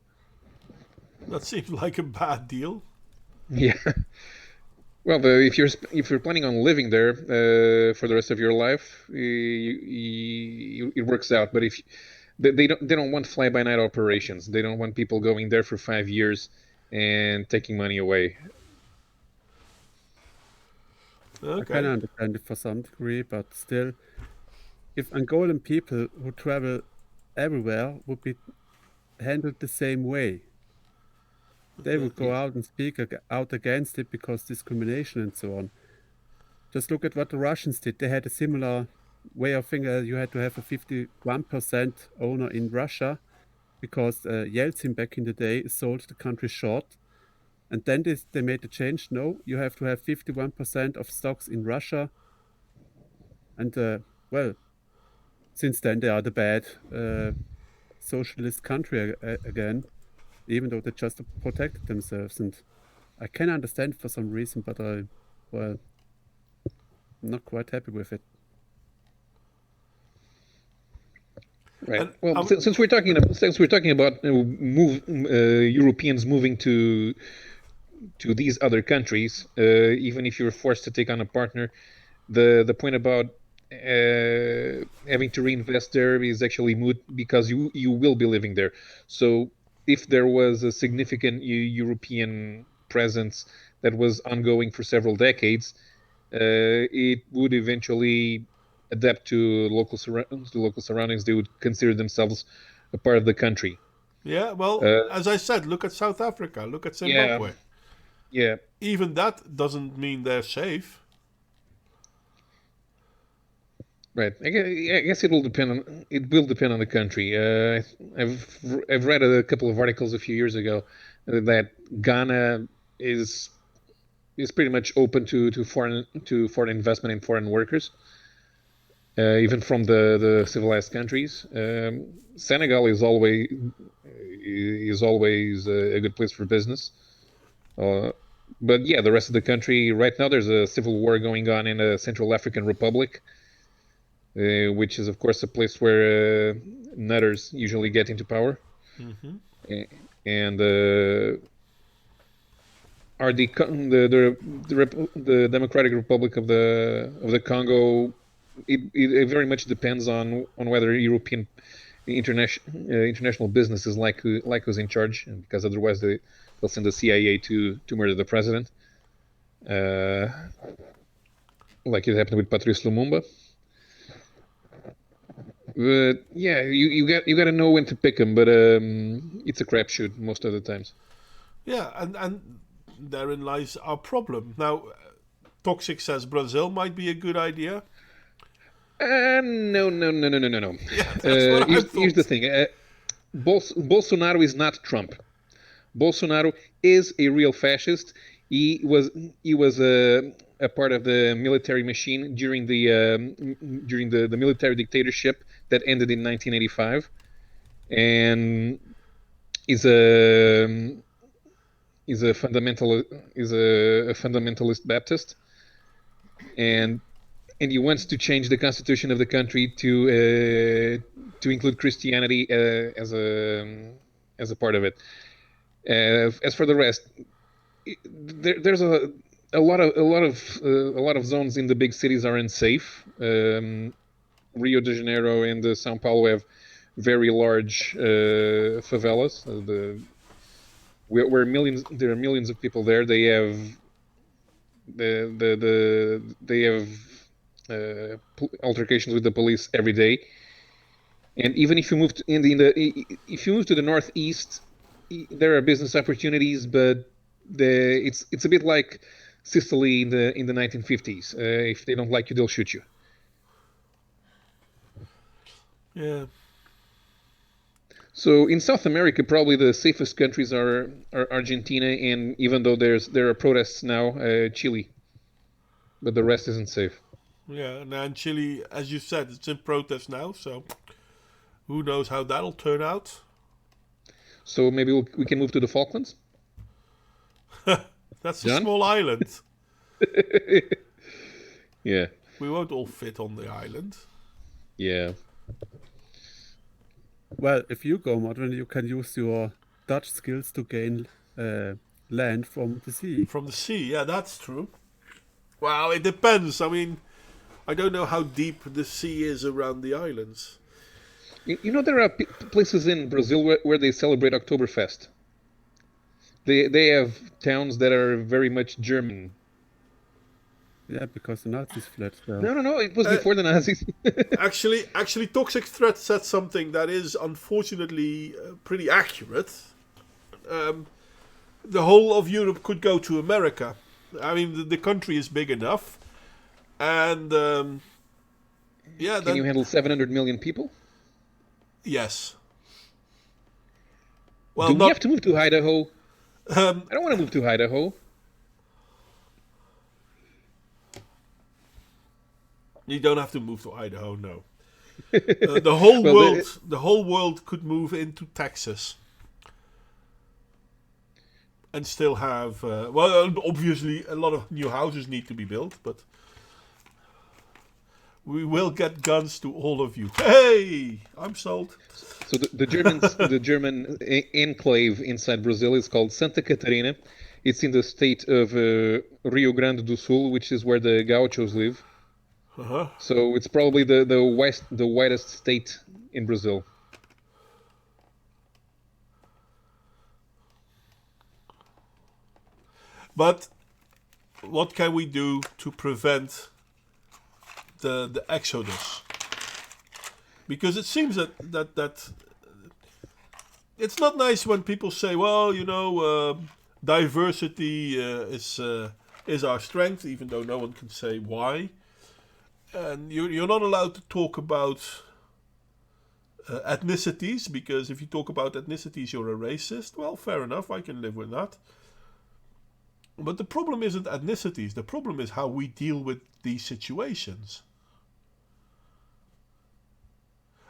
That seems like a bad deal.
Yeah. Well, if you're planning on living there for the rest of your life, it works out. But if they don't want fly by night operations, they don't want people going there for 5 years and taking money away.
I can understand it for some degree, but still, if Angolan people who travel everywhere would be handled the same way, they would go out and speak out against it because discrimination and so on. Just look at what the Russians did. They had a similar way of thinking. You had to have a 51% owner in Russia because Yeltsin back in the day sold the country short. And then they made the change. No, you have to have 51% of stocks in Russia. And well, since then they are the bad socialist country again, even though they just protected themselves. And I can understand for some reason, but I'm not quite happy with it.
Right. Well, since we're talking about Europeans moving to these other countries, even if you're forced to take on a partner, the point about having to reinvest there is actually moot because you will be living there. So if there was a significant European presence that was ongoing for several decades, it would eventually adapt to local surroundings. They would consider themselves a part of the country.
Yeah, well, as I said, look at South Africa, look at Zimbabwe.
Yeah.
Even that doesn't mean they're safe.
Right. I guess it will depend on the country. I've read a couple of articles a few years ago that Ghana is pretty much open to foreign investment in foreign workers, even from the civilized countries. Senegal is always a good place for business. But yeah, the rest of the country right now there's a civil war going on in the Central African Republic. Which is, of course, a place where nutters usually get into power.
Mm-hmm.
And the Democratic Republic of the Congo, it very much depends on whether European international businesses like who's in charge, because otherwise they'll send the CIA to murder the president, like it happened with Patrice Lumumba. But yeah, you got to know when to pick them, but it's a crapshoot most of the times.
Yeah, and therein lies our problem. Now, Toxic says Brazil might be a good idea.
No.
Yeah, that's what I thought.
Here's the thing. Bolsonaro is not Trump. Bolsonaro is a real fascist. He was a part of the military machine during the military dictatorship that ended in 1985, and is a fundamentalist Baptist. and he wants to change the constitution of the country to include Christianity as a part of it. As for the rest, there's a lot of zones in the big cities are unsafe. Rio de Janeiro and São Paulo have very large favelas. Where there are millions of people there. They have they have altercations with the police every day. And even if you move if you move to the northeast, there are business opportunities, but it's a bit like Sicily in the 1950s. If they don't like you, they'll shoot you.
Yeah.
So in South America, probably the safest countries are Argentina, and even though there are protests now, Chile, but the rest isn't safe.
Yeah, and Chile, as you said, it's in protest now, so who knows how that'll turn out.
So maybe we can move to the Falklands?
That's a small island.
Yeah.
We won't all fit on the island.
Yeah.
Well, if you go modern, you can use your Dutch skills to gain land from the sea.
From the sea, yeah, that's true. Well, it depends. I mean, I don't know how deep the sea is around the islands.
You know, there are places in Brazil where they celebrate Oktoberfest. They have towns that are very much German.
Yeah, because the Nazis fled there.
No, it was before the Nazis.
Actually, Toxic Threat said something that is unfortunately pretty accurate. The whole of Europe could go to America. I mean, the country is big enough, and yeah.
Can you handle 700 million people?
Yes. Well,
Do we have to move to Idaho? I don't want to move to Idaho.
You don't have to move to Idaho, no. The whole the whole world could move into Texas, and still have obviously a lot of new houses need to be built, but we will get guns to all of you. Hey, I'm sold.
So the Germans, the German enclave inside Brazil is called Santa Catarina. It's in the state of Rio Grande do Sul, which is where the Gauchos live.
Uh-huh.
So it's probably the whitest state in Brazil.
But what can we do to prevent the exodus? Because it seems that it's not nice when people say, well, you know, diversity is our strength, even though no one can say why. And you're not allowed to talk about ethnicities, because if you talk about ethnicities, you're a racist. Well, fair enough, I can live with that. But the problem isn't ethnicities. The problem is how we deal with these situations.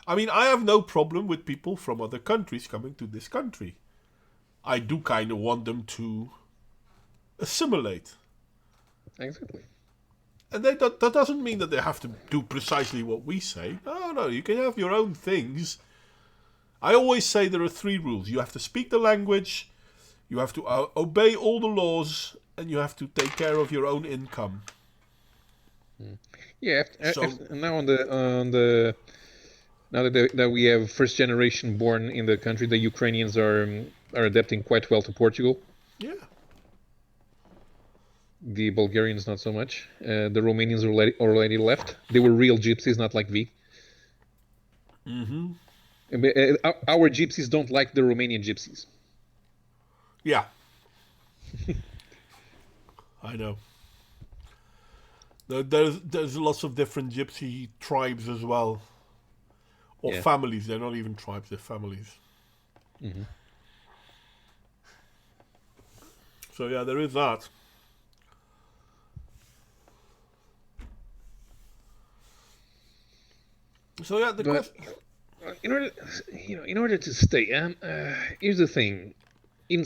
I mean, I have no problem with people from other countries coming to this country. I do kind of want them to assimilate.
Exactly.
And that doesn't mean that they have to do precisely what we say. No, you can have your own things. I always say there are 3 rules. You have to speak the language, you have to obey all the laws, and you have to take care of your own income.
Yeah. Now now that we have first generation born in the country, the Ukrainians are adapting quite well to Portugal.
Yeah.
The Bulgarians not so much. The Romanians already left. They were real gypsies, not like V.
Mm-hmm.
Our gypsies don't like the Romanian gypsies.
Yeah. I know. There's lots of different gypsy tribes as well. Or families. They're not even tribes, they're families.
Mm-hmm.
So yeah, there is that. So yeah,
in order to stay, here's the thing. In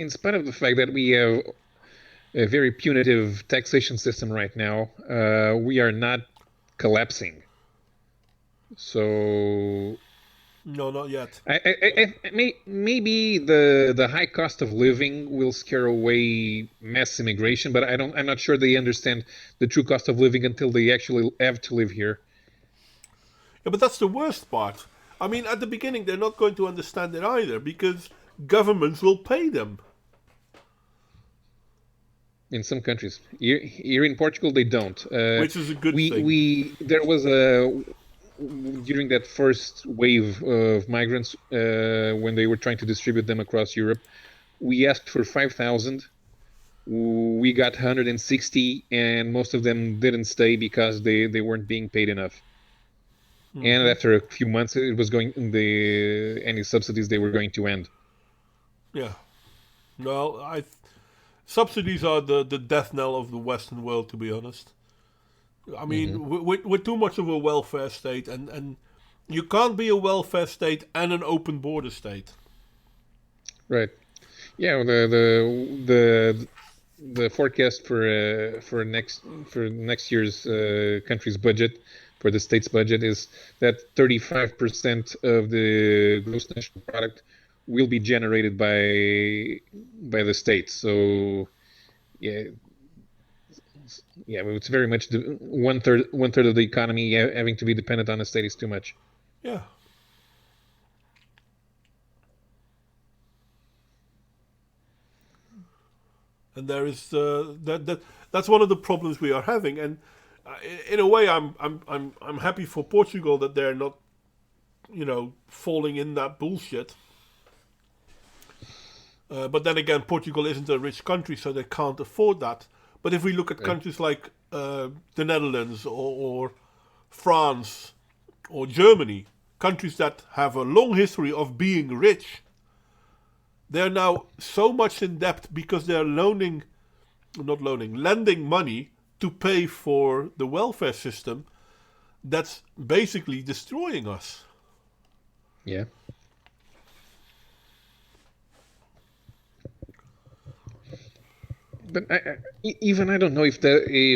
spite of the fact that we have a very punitive taxation system right now, we are not collapsing. So
No, not yet.
maybe the high cost of living will scare away mass immigration, but I'm not sure they understand the true cost of living until they actually have to live here.
Yeah, but that's the worst part. I mean, at the beginning, they're not going to understand it either because governments will pay them.
In some countries, here in Portugal, they don't.
Which is a good thing.
There was during that first wave of migrants when they were trying to distribute them across Europe, we asked for 5,000. We got 160, and most of them didn't stay because they weren't being paid enough. Mm-hmm. And after a few months, it was any subsidies they were going to end.
Yeah. Well, subsidies are the death knell of the Western world, to be honest. I mean, mm-hmm. we're too much of a welfare state, and you can't be a welfare state and an open border state.
Right. Yeah. The forecast for next year's country's budget, for the state's budget, is that 35% of the gross national product will be generated by the state. So, yeah, it's very much one third of the economy having to be dependent on the state is too much.
Yeah. And there is that's one of the problems we are having, and in a way, I'm happy for Portugal that they're not, falling in that bullshit. But then again, Portugal isn't a rich country, so they can't afford that. But if we look at countries like the Netherlands or France or Germany, countries that have a long history of being rich, they're now so much in debt because they're lending money to pay for the welfare system that's basically destroying us.
Yeah. But I don't know if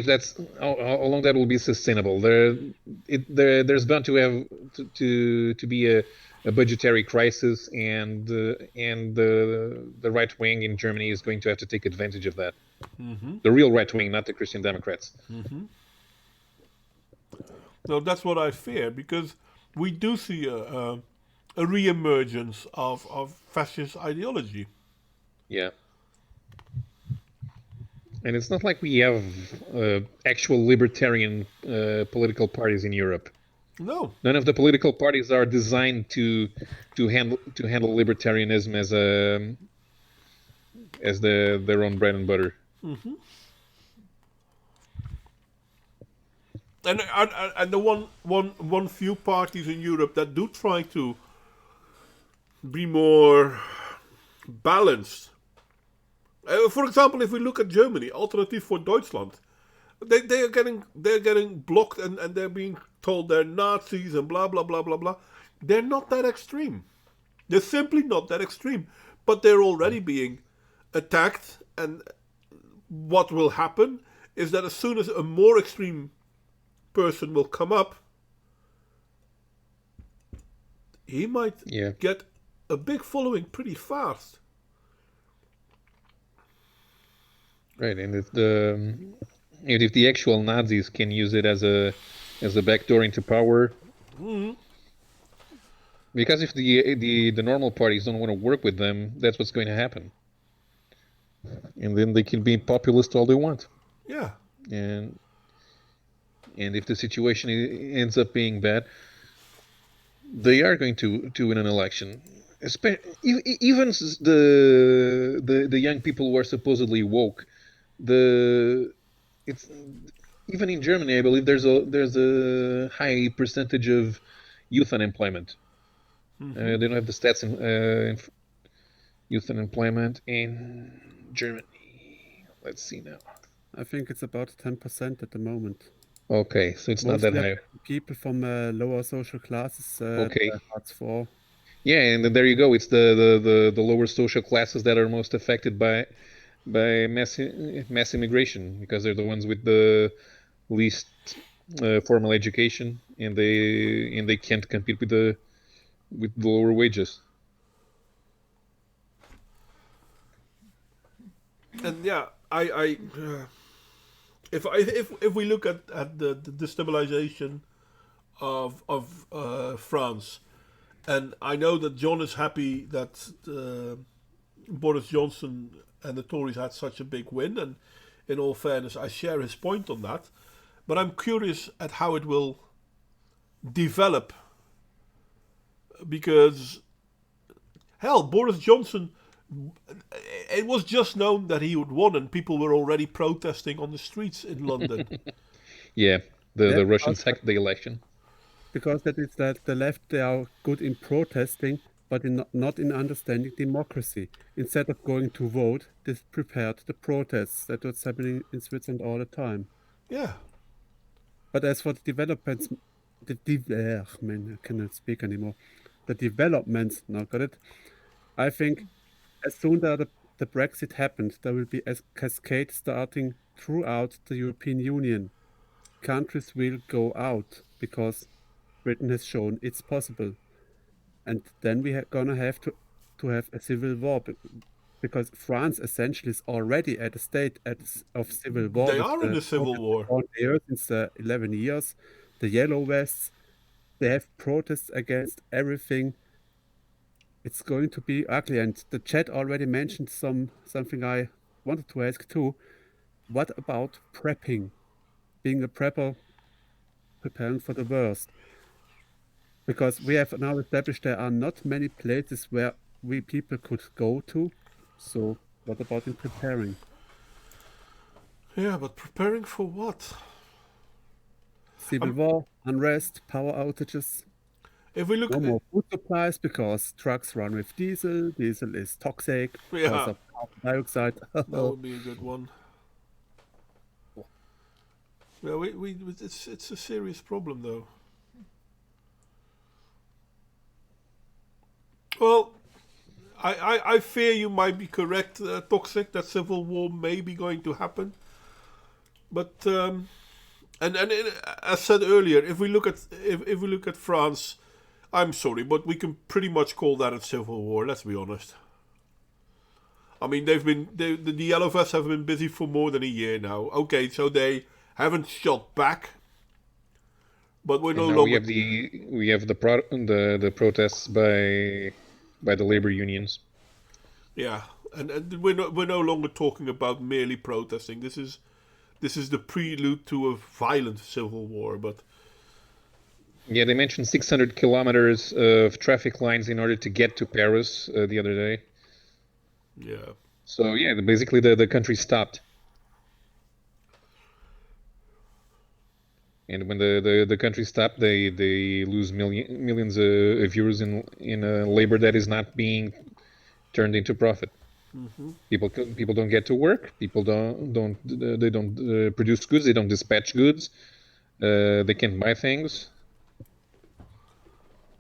that's how long that will be sustainable. There's bound to have to be a budgetary crisis, and the right wing in Germany is going to have to take advantage of that. Mm-hmm. The real right wing, not the Christian Democrats.
Mm-hmm. No, that's what I fear, because we do see a re-emergence of fascist ideology.
Yeah. And it's not like we have actual libertarian political parties in Europe.
No.
None of the political parties are designed to handle libertarianism as their own bread and butter.
Mm-hmm. And the one few parties in Europe that do try to be more balanced. For example, if we look at Germany, Alternative for Deutschland, they're getting blocked and they're being told they're Nazis and blah blah blah blah blah. They're not that extreme. They're simply not that extreme. But they're already being attacked, and what will happen is that as soon as a more extreme person will come up, he might get a big following pretty fast.
Right, and if the actual Nazis can use it as a backdoor into power,
mm-hmm.
Because if the normal parties don't want to work with them, that's what's going to happen, and then they can be populist all they want.
Yeah,
and if the situation ends up being bad, they are going to win an election. Even the young people who are supposedly woke. It's even in Germany, I believe there's a high percentage of youth unemployment. Mm-hmm. They don't have the stats in youth unemployment in Germany. Let's see now.
I think it's about 10% at the moment.
Okay, so it's mostly not that high.
People from lower social classes.
Okay.
That's for.
Yeah, and then there you go. It's the lower social classes that are most affected by by mass immigration, because they're the ones with the least formal education, and they can't compete with the lower wages.
And yeah, if we look at the destabilization of France, and I know that John is happy that Boris Johnson and the Tories had such a big win, and in all fairness, I share his point on that. But I'm curious at how it will develop, because hell, Boris Johnson, it was just known that he would won, and people were already protesting on the streets in London.
Yeah, the
That's
Russians
also
hacked the election.
because that is that the left, they are good in protesting, but not in understanding democracy. Instead of going to vote, they prepared the protests. That's what's happening in Switzerland all the time.
Yeah,
But as for the developments, man, I cannot speak anymore. The developments, now got it. I think as soon as the Brexit happened, there will be a cascade starting throughout the European Union. Countries will go out because Britain has shown it's possible, and then we are gonna have to have a civil war because France essentially is already at a state of civil war.
they
with
are in
the
a civil war.
on air since 11 years. The Yellow Vests, they have protests against everything. It's going to be ugly, and the chat already mentioned something I wanted to ask too. What about prepping? Being a prepper, preparing for the worst. Because we have now established there are not many places where we people could go to. So what about in preparing?
Yeah, but preparing for what?
Civil war, unrest, power outages,
If we look
no
at
more food supplies because trucks run with diesel. Diesel is toxic because
yeah,
of carbon dioxide.
that would be a good one. Yeah, it's a serious problem though. Well, I fear you might be correct, Toxic, that civil war may be going to happen. But as said earlier, if we look at France, I'm sorry, but we can pretty much call that a civil war. Let's be honest. I mean, the Yellow Vests have been busy for more than a year now. Okay, so they haven't shot back, but we're
And
no
now
longer.
we have the protests by the labor unions.
Yeah, and we're no longer talking about merely protesting. This is the prelude to a violent civil war. But
Yeah, they mentioned 600 kilometers of traffic lines in order to get to Paris the other day.
yeah,
So yeah, basically the country stopped. And when the country stopped, they lose millions of euros in labor that is not being turned into profit. People don't get to work. People don't produce goods. They don't dispatch goods. They can't buy things.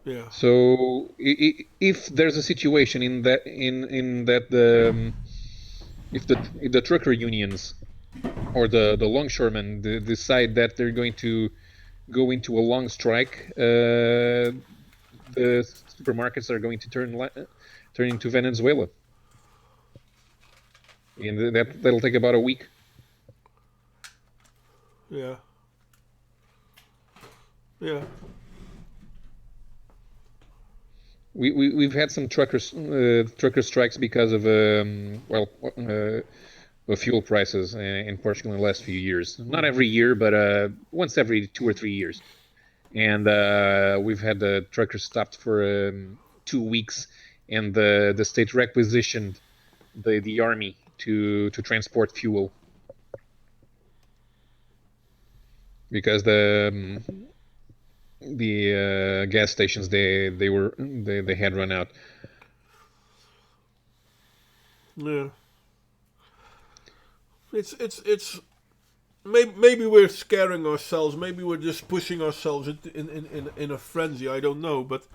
yeah,
So if there's a situation in that if the trucker unions or the longshoremen decide that they're going to go into a long strike, the supermarkets are going to turn into Venezuela, and that'll take about a week.
yeah, yeah,
We've had some trucker strikes because of fuel prices in Portugal in the last few years. Not every year, but once every 2 or 3 years. And we've had the truckers stopped for 2 weeks, and the state requisitioned the army to transport fuel because the gas stations they had run out.
yeah. It's maybe we're scaring ourselves. Maybe we're just pushing ourselves in a frenzy. I don't know, but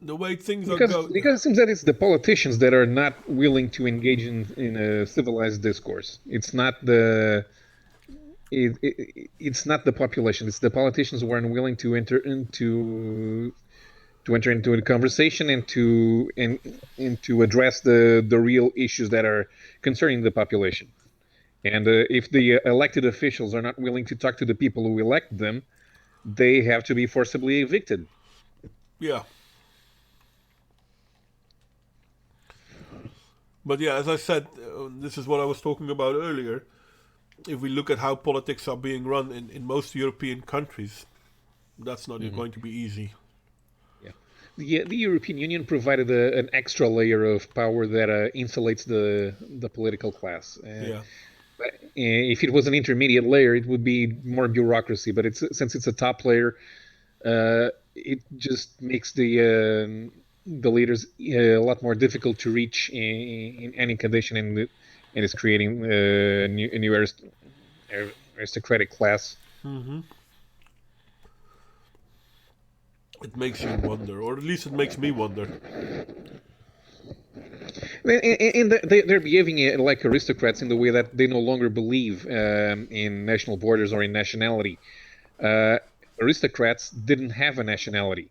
the way things are
because
going.
because it seems that it's the politicians that are not willing to engage in a civilized discourse. It's not it's not the population. It's the politicians who are unwilling to enter into a conversation and to address the real issues that are concerning the population. And if the elected officials are not willing to talk to the people who elect them, they have to be forcibly evicted.
Yeah. But yeah, as I said, this is what I was talking about earlier. If we look at how politics are being run in most European countries, that's not going to be easy.
Yeah, the European Union provided an extra layer of power that insulates the political class.
Yeah.
But if it was an intermediate layer, it would be more bureaucracy. But since it's a top layer, it just makes the leaders a lot more difficult to reach in any condition, and is creating a new aristocratic class.
It makes you wonder, or at least it makes me wonder.
And they're behaving like aristocrats in the way that they no longer believe in national borders or in nationality. Aristocrats didn't have a nationality.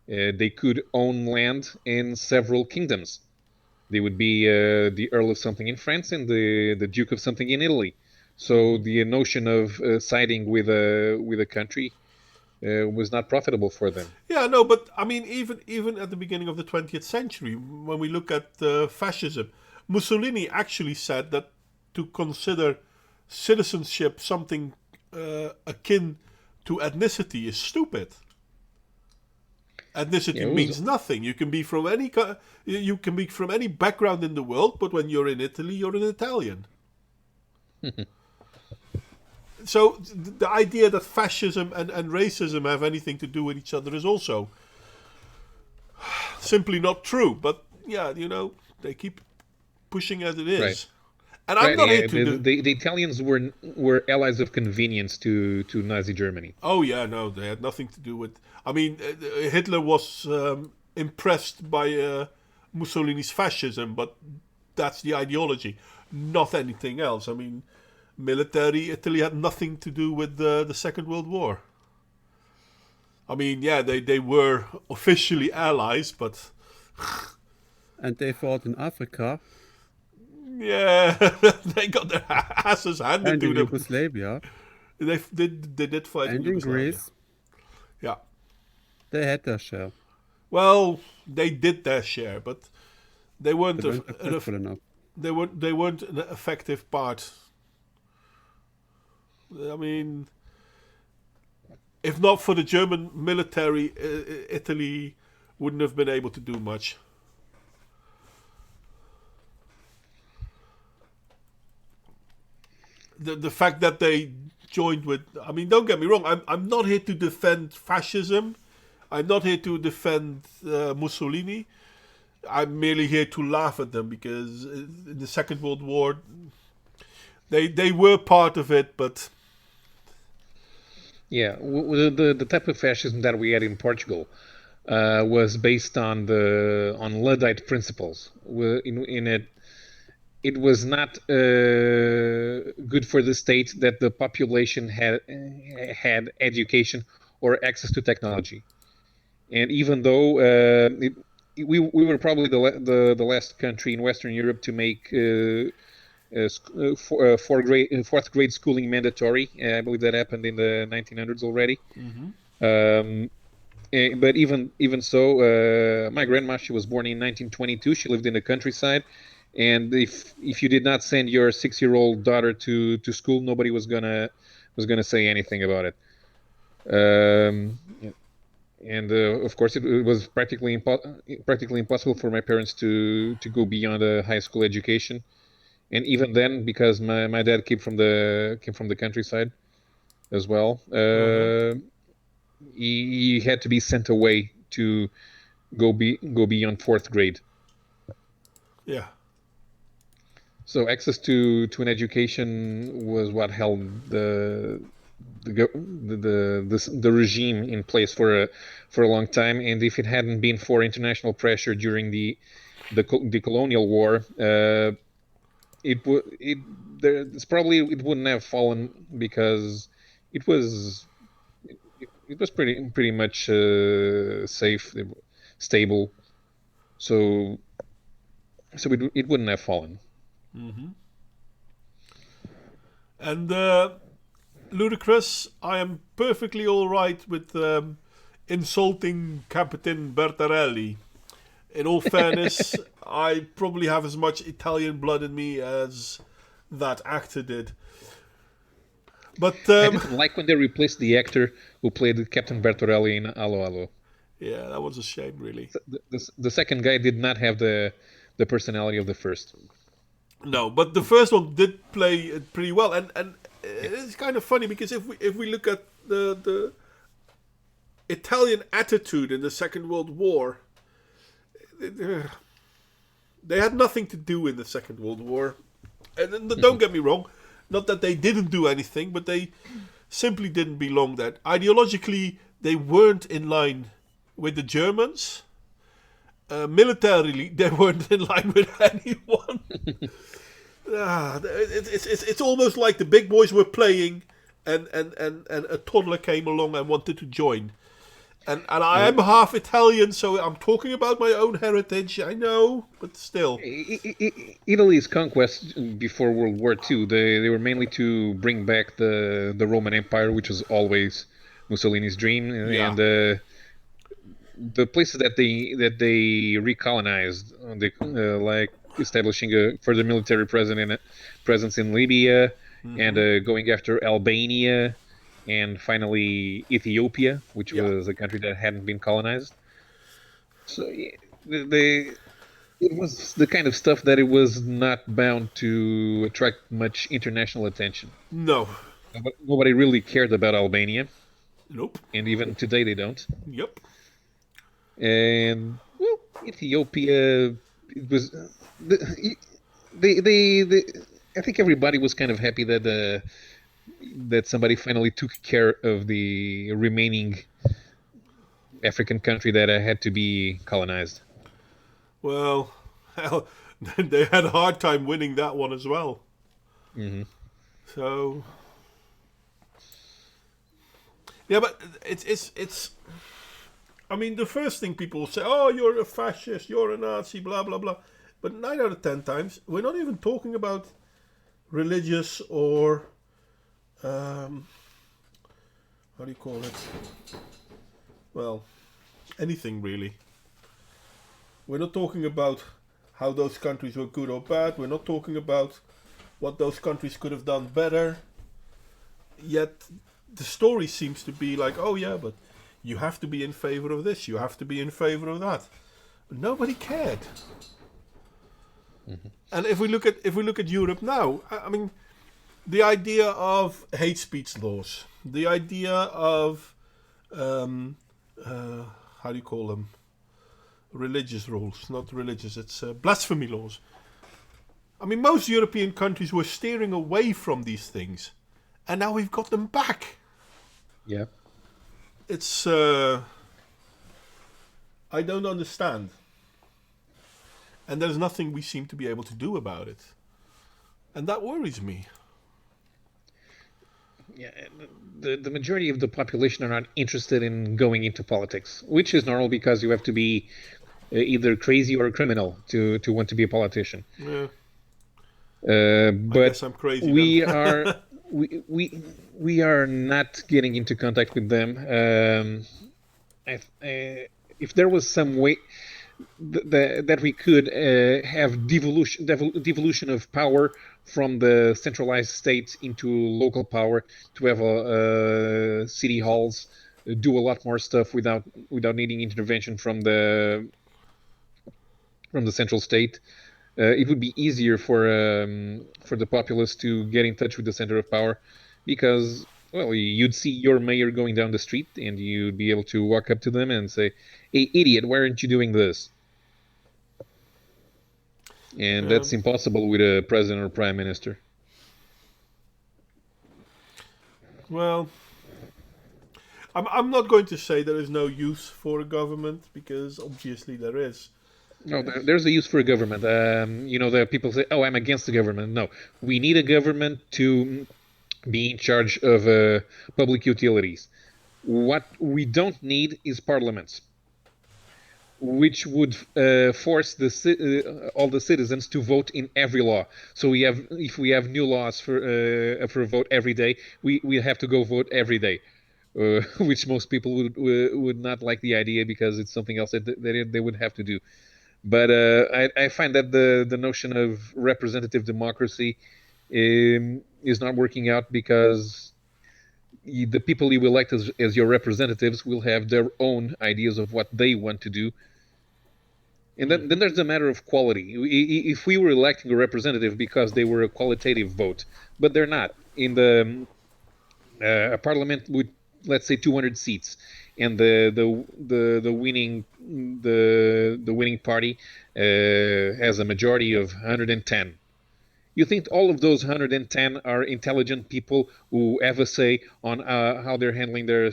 They could own land in several kingdoms. They would be the Earl of something in France and the Duke of something in Italy. So the notion of siding with a country was not profitable for them.
Yeah, no, but I mean, even at the beginning of the 20th century, when we look at fascism, Mussolini actually said that to consider citizenship something akin to ethnicity is stupid. Ethnicity means nothing. You can be from any background in the world, but when you're in Italy, you're an Italian. So the idea that fascism and racism have anything to do with each other is also simply not true. But yeah, they keep pushing as it is.
Right.
And I'm not here to
the Italians were allies of convenience to Nazi Germany.
Oh yeah, no, they had nothing to do with. I mean, Hitler was impressed by Mussolini's fascism, but that's the ideology, not anything else. I mean, military Italy had nothing to do with the Second World War. I mean, yeah, they were officially allies, but
and they fought in Africa.
Yeah, they got their asses handed
and
to
in
them.
Yugoslavia.
They did fight
and
in
in Greece.
Yeah.
They had their share.
Well, they did their share, but they weren't
enough.
They weren't an effective part. I mean, if not for the German military, Italy wouldn't have been able to do much. The fact that they joined with, I mean, don't get me wrong, I'm not here to defend fascism. I'm not here to defend Mussolini. I'm merely here to laugh at them because in the Second World War, they were part of it, but
yeah, the type of fascism that we had in Portugal was based on Luddite principles. It was not good for the state that the population had education or access to technology. And even though we were probably the last country in Western Europe to make fourth grade schooling mandatory, I believe that happened in the 1900s already.
Mm-hmm.
But even so, my grandma, she was born in 1922. She lived in the countryside. And if you did not send your 6-year-old daughter to school, nobody was gonna say anything about it. And of course, it was practically impossible for my parents to go beyond a high school education. And even then, because my dad came from the countryside as well, he had to be sent away to go beyond 4th grade.
Yeah.
So access to an education was what held the the regime in place for a long time, and if it hadn't been for international pressure during the colonial war, it would it wouldn't have fallen because it was it was pretty much safe, stable, so it wouldn't have fallen.
And Ludicrous, I am perfectly all right with insulting Captain Bertarelli. In all fairness, I probably have as much Italian blood in me as that actor did. But
I didn't like when they replaced the actor who played Captain Bertorelli in Allo Allo.
yeah, that was a shame, really.
The second guy did not have the personality of the first.
No, but the first one did play it pretty well, and it's kind of funny because if we look at the Italian attitude in the Second World War, they had nothing to do in the Second World War, and don't get me wrong, not that they didn't do anything, but they simply didn't belong there. Ideologically, they weren't in line with the Germans. Militarily, they weren't in line with anyone. It's almost like the big boys were playing, and a toddler came along and wanted to join. And I am half Italian, so I'm talking about my own heritage. I know, but still.
Italy's conquest before World War II, they were mainly to bring back the Roman Empire, which was always Mussolini's dream,
Yeah.
and the places that they recolonized, like establishing a further military presence in Libya, and going after Albania, and finally Ethiopia, which was a country that hadn't been colonized. So it was the kind of stuff that it was not bound to attract much international attention.
No.
Nobody really cared about Albania,
Nope.
and even today they don't.
Yep.
And well, Ethiopia, it was they I think everybody was kind of happy that somebody finally took care of the remaining African country that had to be colonized.
Well, hell, they had a hard time winning that one as well. So, yeah, but it's. I mean, the first thing people say, "Oh, you're a fascist, you're a Nazi, blah blah blah," but 9 out of 10 times, we're not even talking about religious or how do you call it? Well, anything really. We're not talking about how those countries were good or bad. We're not talking about what those countries could have done better. Yet the story seems to be like, oh yeah, but you have to be in favor of this, you have to be in favor of that. Nobody cared. And if we look at Europe now, I mean, the idea of hate speech laws, the idea of how do you call them? Religious rules, not religious. It's blasphemy laws. I mean, most European countries were steering away from these things, and now we've got them back.
Yeah.
It's I don't understand. And there's nothing we seem to be able to do about it. And that worries me.
Yeah, the majority of the population are not interested in going into politics, which is normal because you have to be either crazy or a criminal to want to be a politician.
Yeah.
I
I guess I'm crazy.
we
then.
are we are not getting into contact with them. If there was some way that we could have devolution of power from the centralized states into local power, to have city halls do a lot more stuff without needing intervention from the central state, it would be easier for the populace to get in touch with the center of power, because well, you'd see your mayor going down the street and you'd be able to walk up to them and say, "Hey, idiot, why aren't you doing this?" And that's impossible with a president or prime minister.
Well, I'm not going to say there is no use for a government, because obviously there is.
No, there's a use for a government. The people say, "Oh, I'm against the government." No, we need a government to be in charge of public utilities. What we don't need is parliaments, which would force all the citizens to vote in every law. So if we have new laws for a vote every day, we have to go vote every day, which most people would not like the idea, because it's something else that they would have to do. But I find that the notion of representative democracy is not working out, because the people you elect as your representatives will have their own ideas of what they want to do. And then there's the matter of quality. If we were electing a representative because they were a qualitative vote, but they're not. In a parliament with, let's say, 200 seats, and the winning party has a majority of 110. You think all of those 110 are intelligent people who have a say on how they're handling their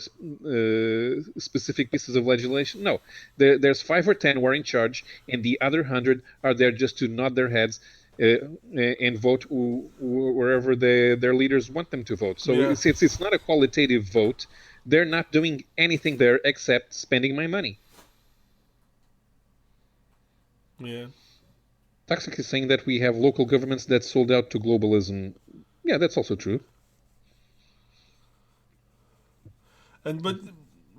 specific pieces of legislation? No. There's 5 or 10 who are in charge, and the other 100 are there just to nod their heads and vote wherever their leaders want them to vote. So
Yeah.
it's not a qualitative vote. They're not doing anything there except spending my money.
Yeah.
Toxic is saying that we have local governments that sold out to globalism. Yeah, that's also true.
But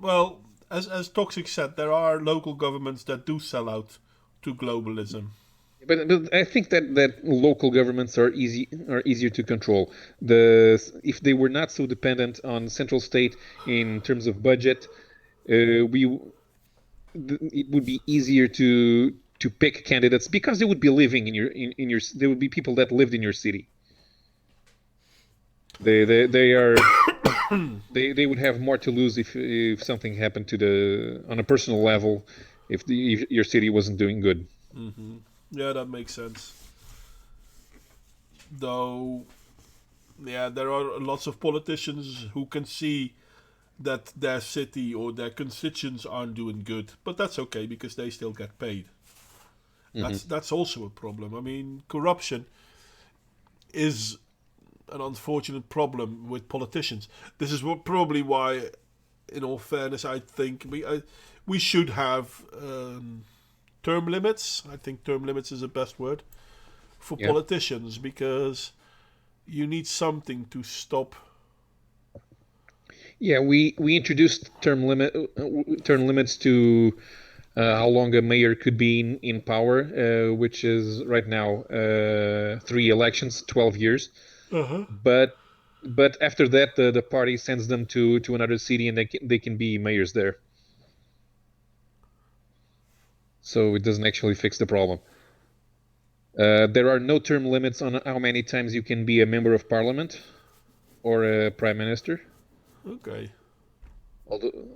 well, as Toxic said, there are local governments that do sell out to globalism.
But I think that local governments are easier to control. If they were not so dependent on central state in terms of budget, it would be easier to pick candidates, because they would be living in your there would be people that lived in your city. They are they would have more to lose if something happened on a personal level, if your city wasn't doing good.
Yeah, that makes sense. Though, yeah, there are lots of politicians who can see that their city or their constituents aren't doing good, but that's okay because they still get paid. That's also a problem. I mean, corruption is an unfortunate problem with politicians. This is probably why, in all fairness, I think we should have term limits. I think term limits is the best word for politicians, because you need something to stop.
Yeah, we introduced term limits to how long a mayor could be in power, which is right now 3 elections, 12 years. But after that, the party sends them to another city, and they can be mayors there. So it doesn't actually fix the problem. There are no term limits on how many times you can be a member of parliament or a prime minister.
Okay.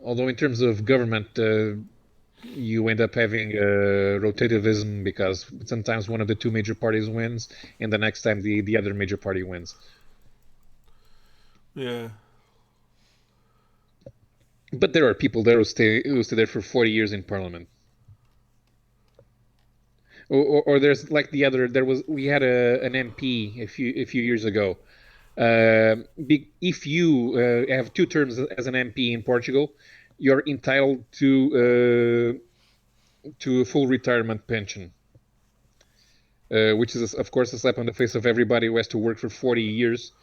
Although in terms of government, you end up having rotativism, because sometimes one of the two major parties wins, and the next time the other major party wins.
Yeah.
But there are people there who stay there for 40 years in parliament. Or there's like we had an MP a few years ago. If you have 2 terms as an MP in Portugal, you're entitled to a full retirement pension, which is of course a slap on the face of everybody who has to work for 40 years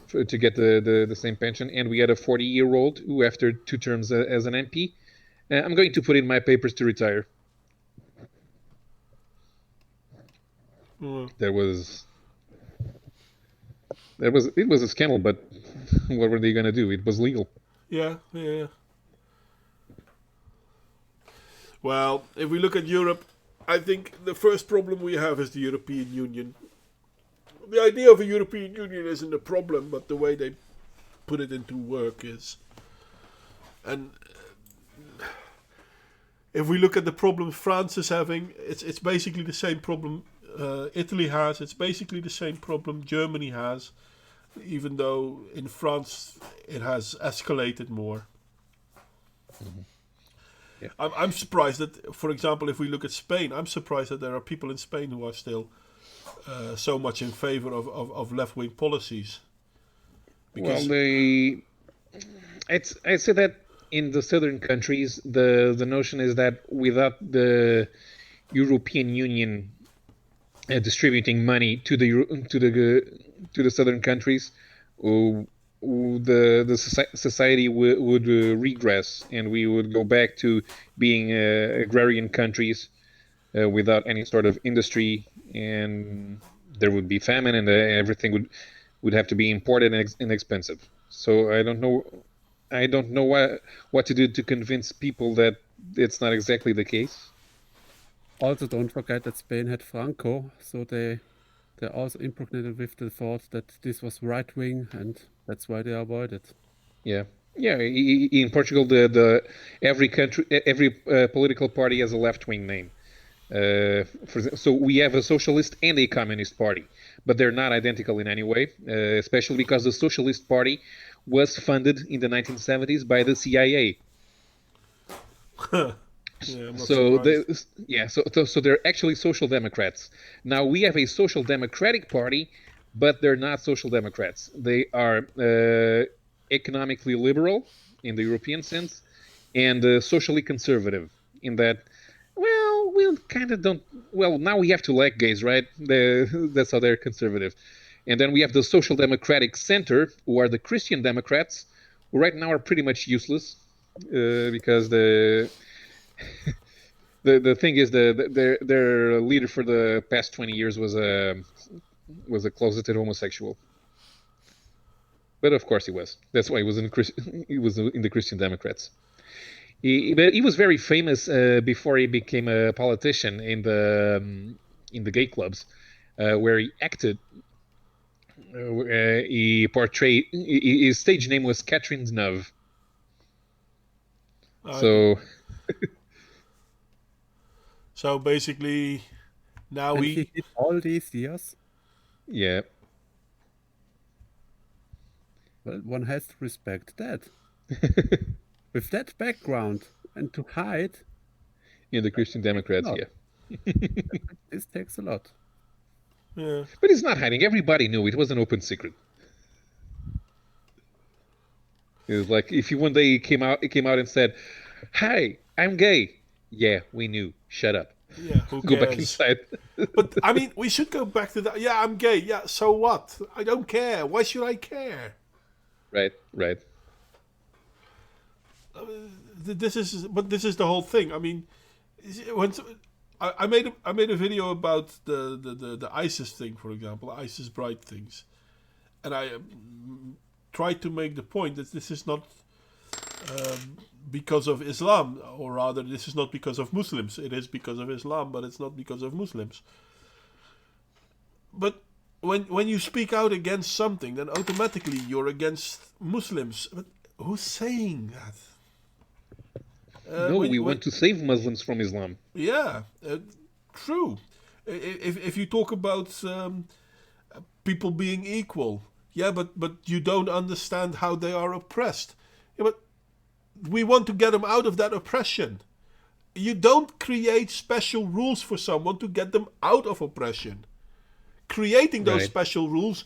to get the same pension. And we had a 40-year-old who, after 2 terms as an MP, I'm going to put in my papers to retire. It was a scandal, but what were they going to do? It was legal.
Yeah. Well, if we look at Europe, I think the first problem we have is the European Union. The idea of a European Union isn't a problem, but the way they put it into work is. And if we look at the problems France is having, it's basically the same problem Italy has. It's basically the same problem Germany has. even though in France it has escalated more.
Yeah.
I'm surprised that, for example, if we look at Spain, I'm surprised that there are people in Spain who are still so much in favor of left-wing policies.
Well, I'd say that in the southern countries, the notion is that without the European Union distributing money to the southern countries, the society would regress, and we would go back to being agrarian countries without any sort of industry, and there would be famine, and everything would have to be imported and expensive. So I don't know what to do to convince people that it's not exactly the case.
Also, don't forget that Spain had Franco, so they're also impregnated with the thought that this was right wing, and that's why they avoid it.
Yeah. In Portugal, every political party has a left-wing name. So we have a socialist and a communist party, but they're not identical in any way. Especially because the Socialist Party was funded in the 1970s by the CIA.
Yeah, I'm not
So
surprised.
so they're actually social democrats. Now we have a social democratic party, but they're not social democrats. They are economically liberal in the European sense, and socially conservative in that. Well, we kind of don't. Well, now we have to like gays, right? That's how they're conservative. And then we have the social democratic center, who are the Christian Democrats, who right now are pretty much useless because the thing is their leader for the past 20 years was a closeted homosexual. But of course he was. That's why he was in the Christian Democrats. But he was very famous before he became a politician in the gay clubs, where he acted. He portrayed his stage name was Catherine Deneuve. So.
So basically, now
And he did all these years.
Yeah.
Well, one has to respect that. With that background, and to hide.
Yeah, the Christian Democrats,
yeah. This takes a lot.
Yeah.
But he's not hiding. Everybody knew it was an open secret. It was like if he one day came out and said, "Hi, I'm gay." Yeah, we knew. Shut up.
Yeah, who
Go
cares?
back inside.
But I mean, we should go back to that. Yeah, I'm gay. Yeah, so what? I don't care. Why should I care?
Right.
This is the whole thing. I mean, when I made a video about the ISIS thing, for example, ISIS Bright things, and I tried to make the point that this is not because of Islam, or rather, this is not because of Muslims. It is because of Islam, but it's not because of Muslims. But when you speak out against something, then automatically you're against Muslims. But who's saying that?
No, we want to save Muslims from Islam.
Yeah, true. If you talk about people being equal, yeah, but you don't understand how they are oppressed. Yeah, but we want to get them out of that oppression. You don't create special rules for someone to get them out of oppression. Creating those special rules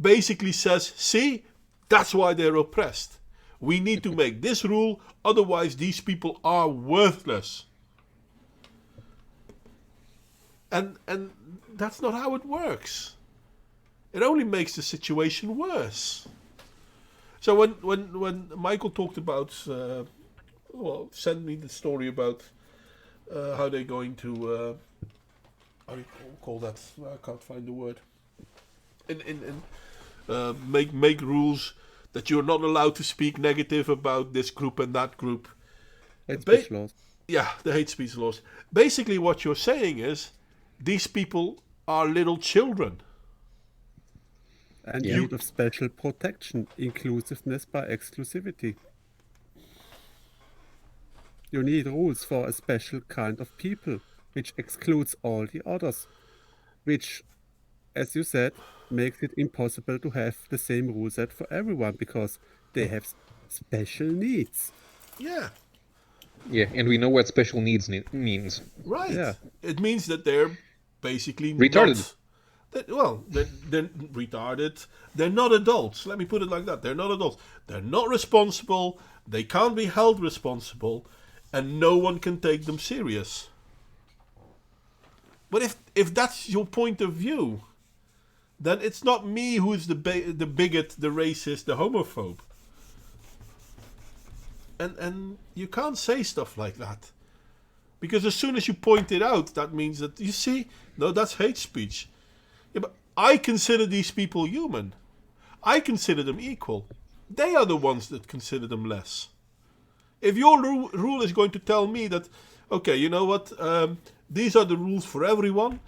basically says, see, that's why they're oppressed. We need to make this rule, otherwise these people are worthless. And that's not how it works. It only makes the situation worse. So when Michael talked about, send me the story about how they're going to, how do you call that? I can't find the word. Make rules that you're not allowed to speak negative about this group and that group.
Hate speech laws.
Yeah, the hate speech laws. Basically what you're saying is, these people are little children.
And need of special protection, inclusiveness by exclusivity. You need rules for a special kind of people, which excludes all the others. Which, as you said, makes it impossible to have the same rule set for everyone because they have special needs.
Yeah,
Yeah, and we know what special needs means.
right.
Yeah.
It means that they're basically
Retarded.
not. They're retarded. They're not adults. Let me put it like that. They're not adults. They're not responsible. They can't be held responsible, and no one can take them serious. But if that's your point of view, then it's not me who's the bigot, the racist, the homophobe. And you can't say stuff like that. Because as soon as you point it out, that means that, you see, no, that's hate speech. Yeah, but I consider these people human. I consider them equal. They are the ones that consider them less. If your rule is going to tell me that, okay, you know what, these are the rules for everyone,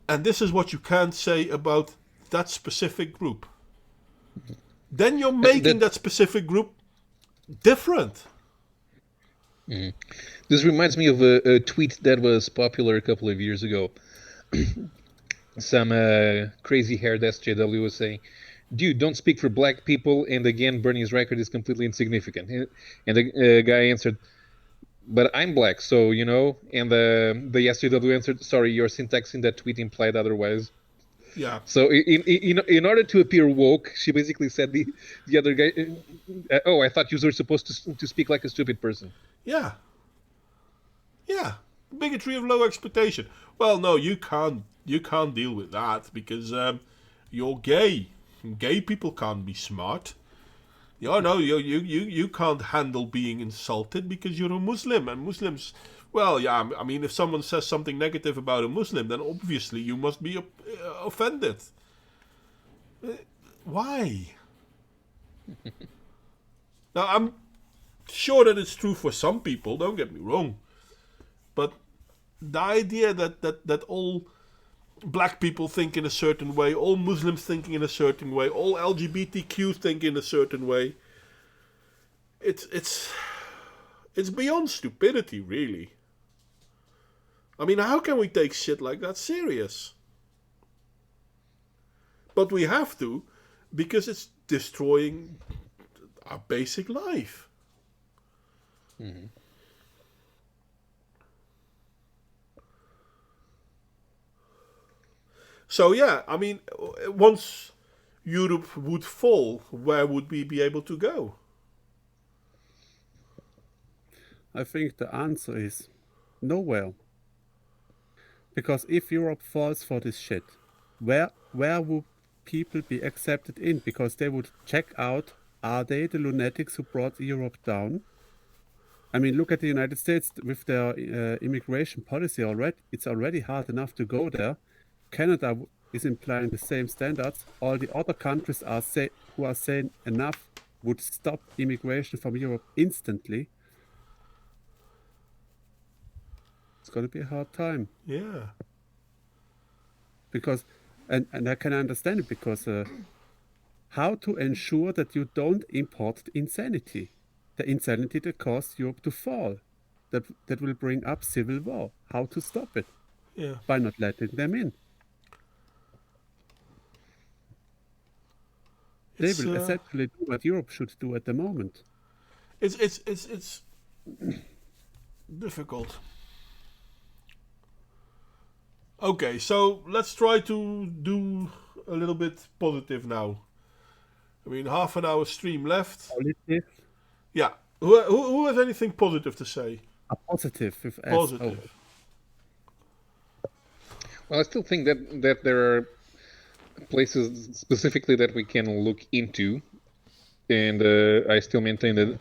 and this is what you can't say about that specific group, then you're making that specific group different.
This reminds me of a tweet that was popular a couple of years ago. Some crazy-haired SJW was saying, "Dude, don't speak for black people," and again, Bernie's record is completely insignificant. And the guy answered, "But I'm black, so, you know," and the SJW answered, "Sorry, your syntax in that tweet implied otherwise."
Yeah.
So in order to appear woke, she basically said the other guy, "Oh, I thought you were supposed to speak like a stupid person."
Yeah. Yeah. Bigotry of low expectation. Well, no, you can't deal with that because you're gay. Gay people can't be smart. No, you can't handle being insulted because you're a Muslim, and Muslims. Well, yeah, I mean, if someone says something negative about a Muslim, then obviously you must be offended. Why? Now, I'm sure that it's true for some people, don't get me wrong. But the idea that all black people think in a certain way, all Muslims thinking in a certain way, all LGBTQ think in a certain way, it's beyond stupidity, really. I mean, how can we take shit like that serious? But we have to, because it's destroying our basic life.
Mm-hmm.
So yeah, I mean, once Europe would fall, where would we be able to go?
I think the answer is nowhere. Because if Europe falls for this shit, where would people be accepted in? Because they would check out, are they the lunatics who brought Europe down? I mean, look at the United States with their immigration policy already. It's already hard enough to go there. Canada is implying the same standards. All the other countries who are saying enough would stop immigration from Europe instantly. It's going to be a hard time.
Yeah.
Because, and I can understand it, because how to ensure that you don't import the insanity that caused Europe to fall, that will bring up civil war. How to stop it?
Yeah.
By not letting them in. They will essentially do what Europe should do at the moment.
It's difficult. Okay, so let's try to do a little bit positive now. I mean, half an hour stream left.
Positive?
Yeah. Who has anything positive to say?
A positive with S.
Positive.
Well, I still think that there are places specifically that we can look into, and I still maintain that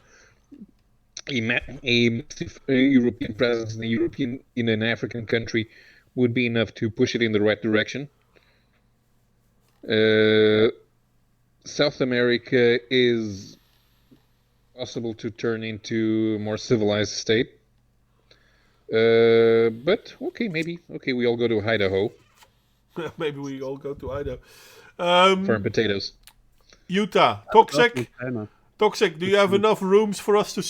a European presence in an African country would be enough to push it in the right direction. South America is possible to turn into a more civilized state. But okay, maybe. Okay, we all go to Idaho.
Maybe we all go to Idaho.
Farm potatoes.
Utah, Toxic. Toxic, do you have enough rooms for us to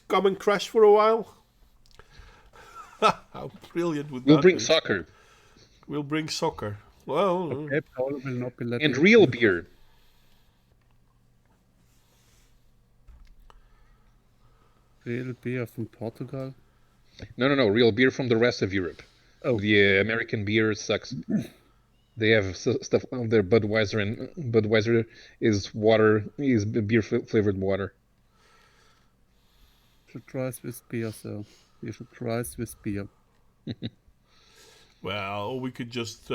come and crash for a while? How brilliant would that be?
We'll bring soccer.
We'll bring soccer. Well,
Okay, Paul will not be letting
And real beer.
real beer from Portugal.
No, real beer from the rest of Europe.
Oh.
The American beer sucks. They have stuff on their Budweiser, and Budweiser is beer flavored water.
Should try Swiss beer, so you should try Swiss beer.
well, we could just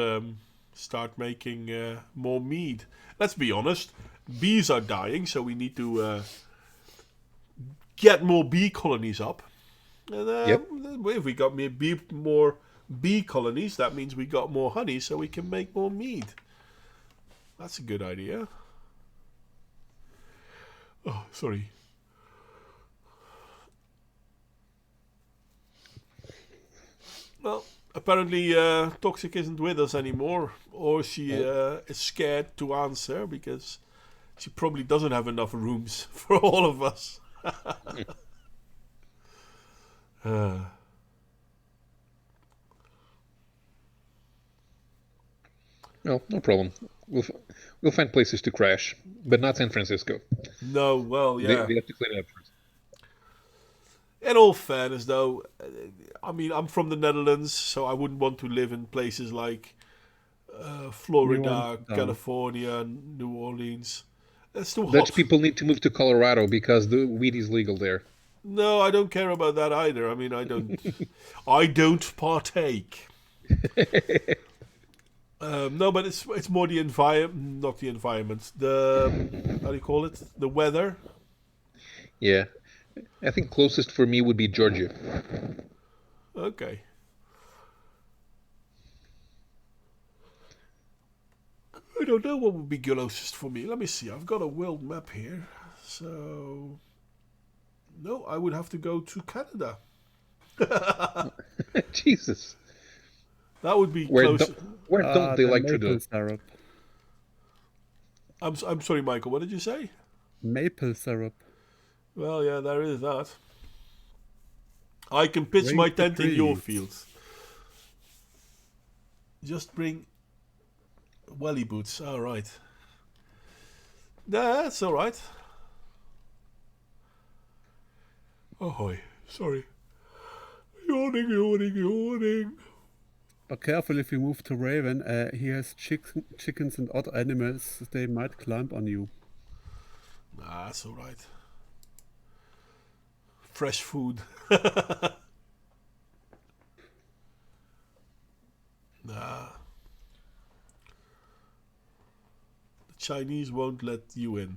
start making more mead. Let's be honest. Bees are dying, so we need to get more bee colonies up. And
Yep.
if we got more bee colonies, that means we got more honey, so we can make more mead. That's a good idea. Oh, sorry. Well, apparently Toxic isn't with us anymore, or she is scared to answer because she probably doesn't have enough rooms for all of us.
No problem. We'll find places to crash, but not San Francisco.
No, well, yeah.
They have to clean it up first.
In all fairness, though, I mean, I'm from the Netherlands, so I wouldn't want to live in places like Florida, California, New Orleans. It's too hot.
Dutch people need to move to Colorado because the weed is legal there.
No, I don't care about that either. I mean, I don't partake. No, but it's more the environment, not the environment. The how do you call it? The weather.
Yeah. I think closest for me would be Georgia.
Okay. I don't know what would be closest for me. Let me see. I've got a world map here. So no, I would have to go to Canada.
Jesus.
That would be
Where
close.
where don't they like to
maple
do?
syrup.
I'm sorry, Michael. What did you say?
Maple syrup.
Well, yeah, there is that. I can pitch
Great
my tent in your
degrees.
fields. Just bring welly boots. All right. That's all right. Oh, hoy. Sorry. Yawning.
But careful if you move to Raven. He has chickens and other animals. They might climb on you.
Nah, that's all right. Fresh food. Nah. The Chinese won't let you in.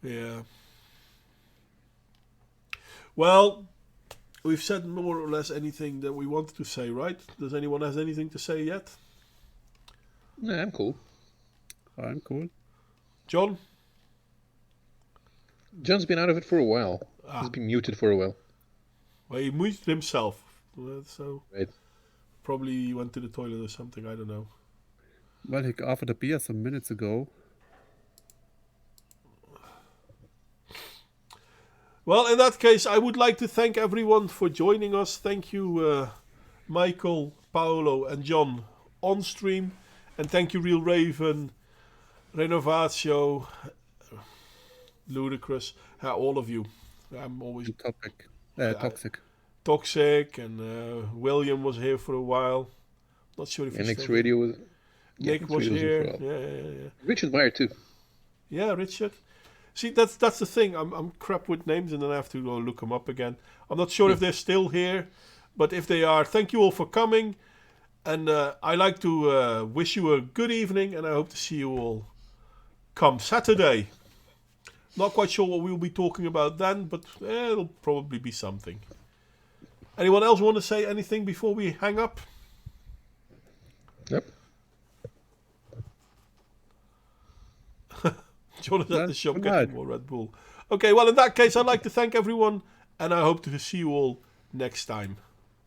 Yeah. Well, we've said more or less anything that we wanted to say, right? Does anyone have anything to say yet?
Nah, I'm cool.
I'm cool.
John?
John's been out of it for a while. He's been muted for a while.
Well, he muted himself. So
Right.
probably he went to the toilet or something. I don't know.
Well, he offered a beer some minutes ago.
Well, in that case, I would like to thank everyone for joining us. Thank you, Michael, Paolo, and John on stream. And thank you, Real Raven, Renovatio, Ludicrous, all of you. I'm always
Toxic.
Toxic, and William was here for a while. Not sure if
And
he's
Nick's
still
radio was.
Nick
Nick's
was
radio
here.
for a while.
Yeah.
Richard Meyer too.
Yeah, Richard. See, that's the thing. I'm crap with names, and then I have to go look them up again. I'm not sure if they're still here, but if they are, thank you all for coming. And I like to wish you a good evening, and I hope to see you all come Saturday. Not quite sure what we'll be talking about then, but it'll probably be something. Anyone else want to say anything before we hang up?
Yep.
Jonathan at the shop
good
getting
night.
more Red Bull. Okay, well, in that case, I'd like to thank everyone, and I hope to see you all next time.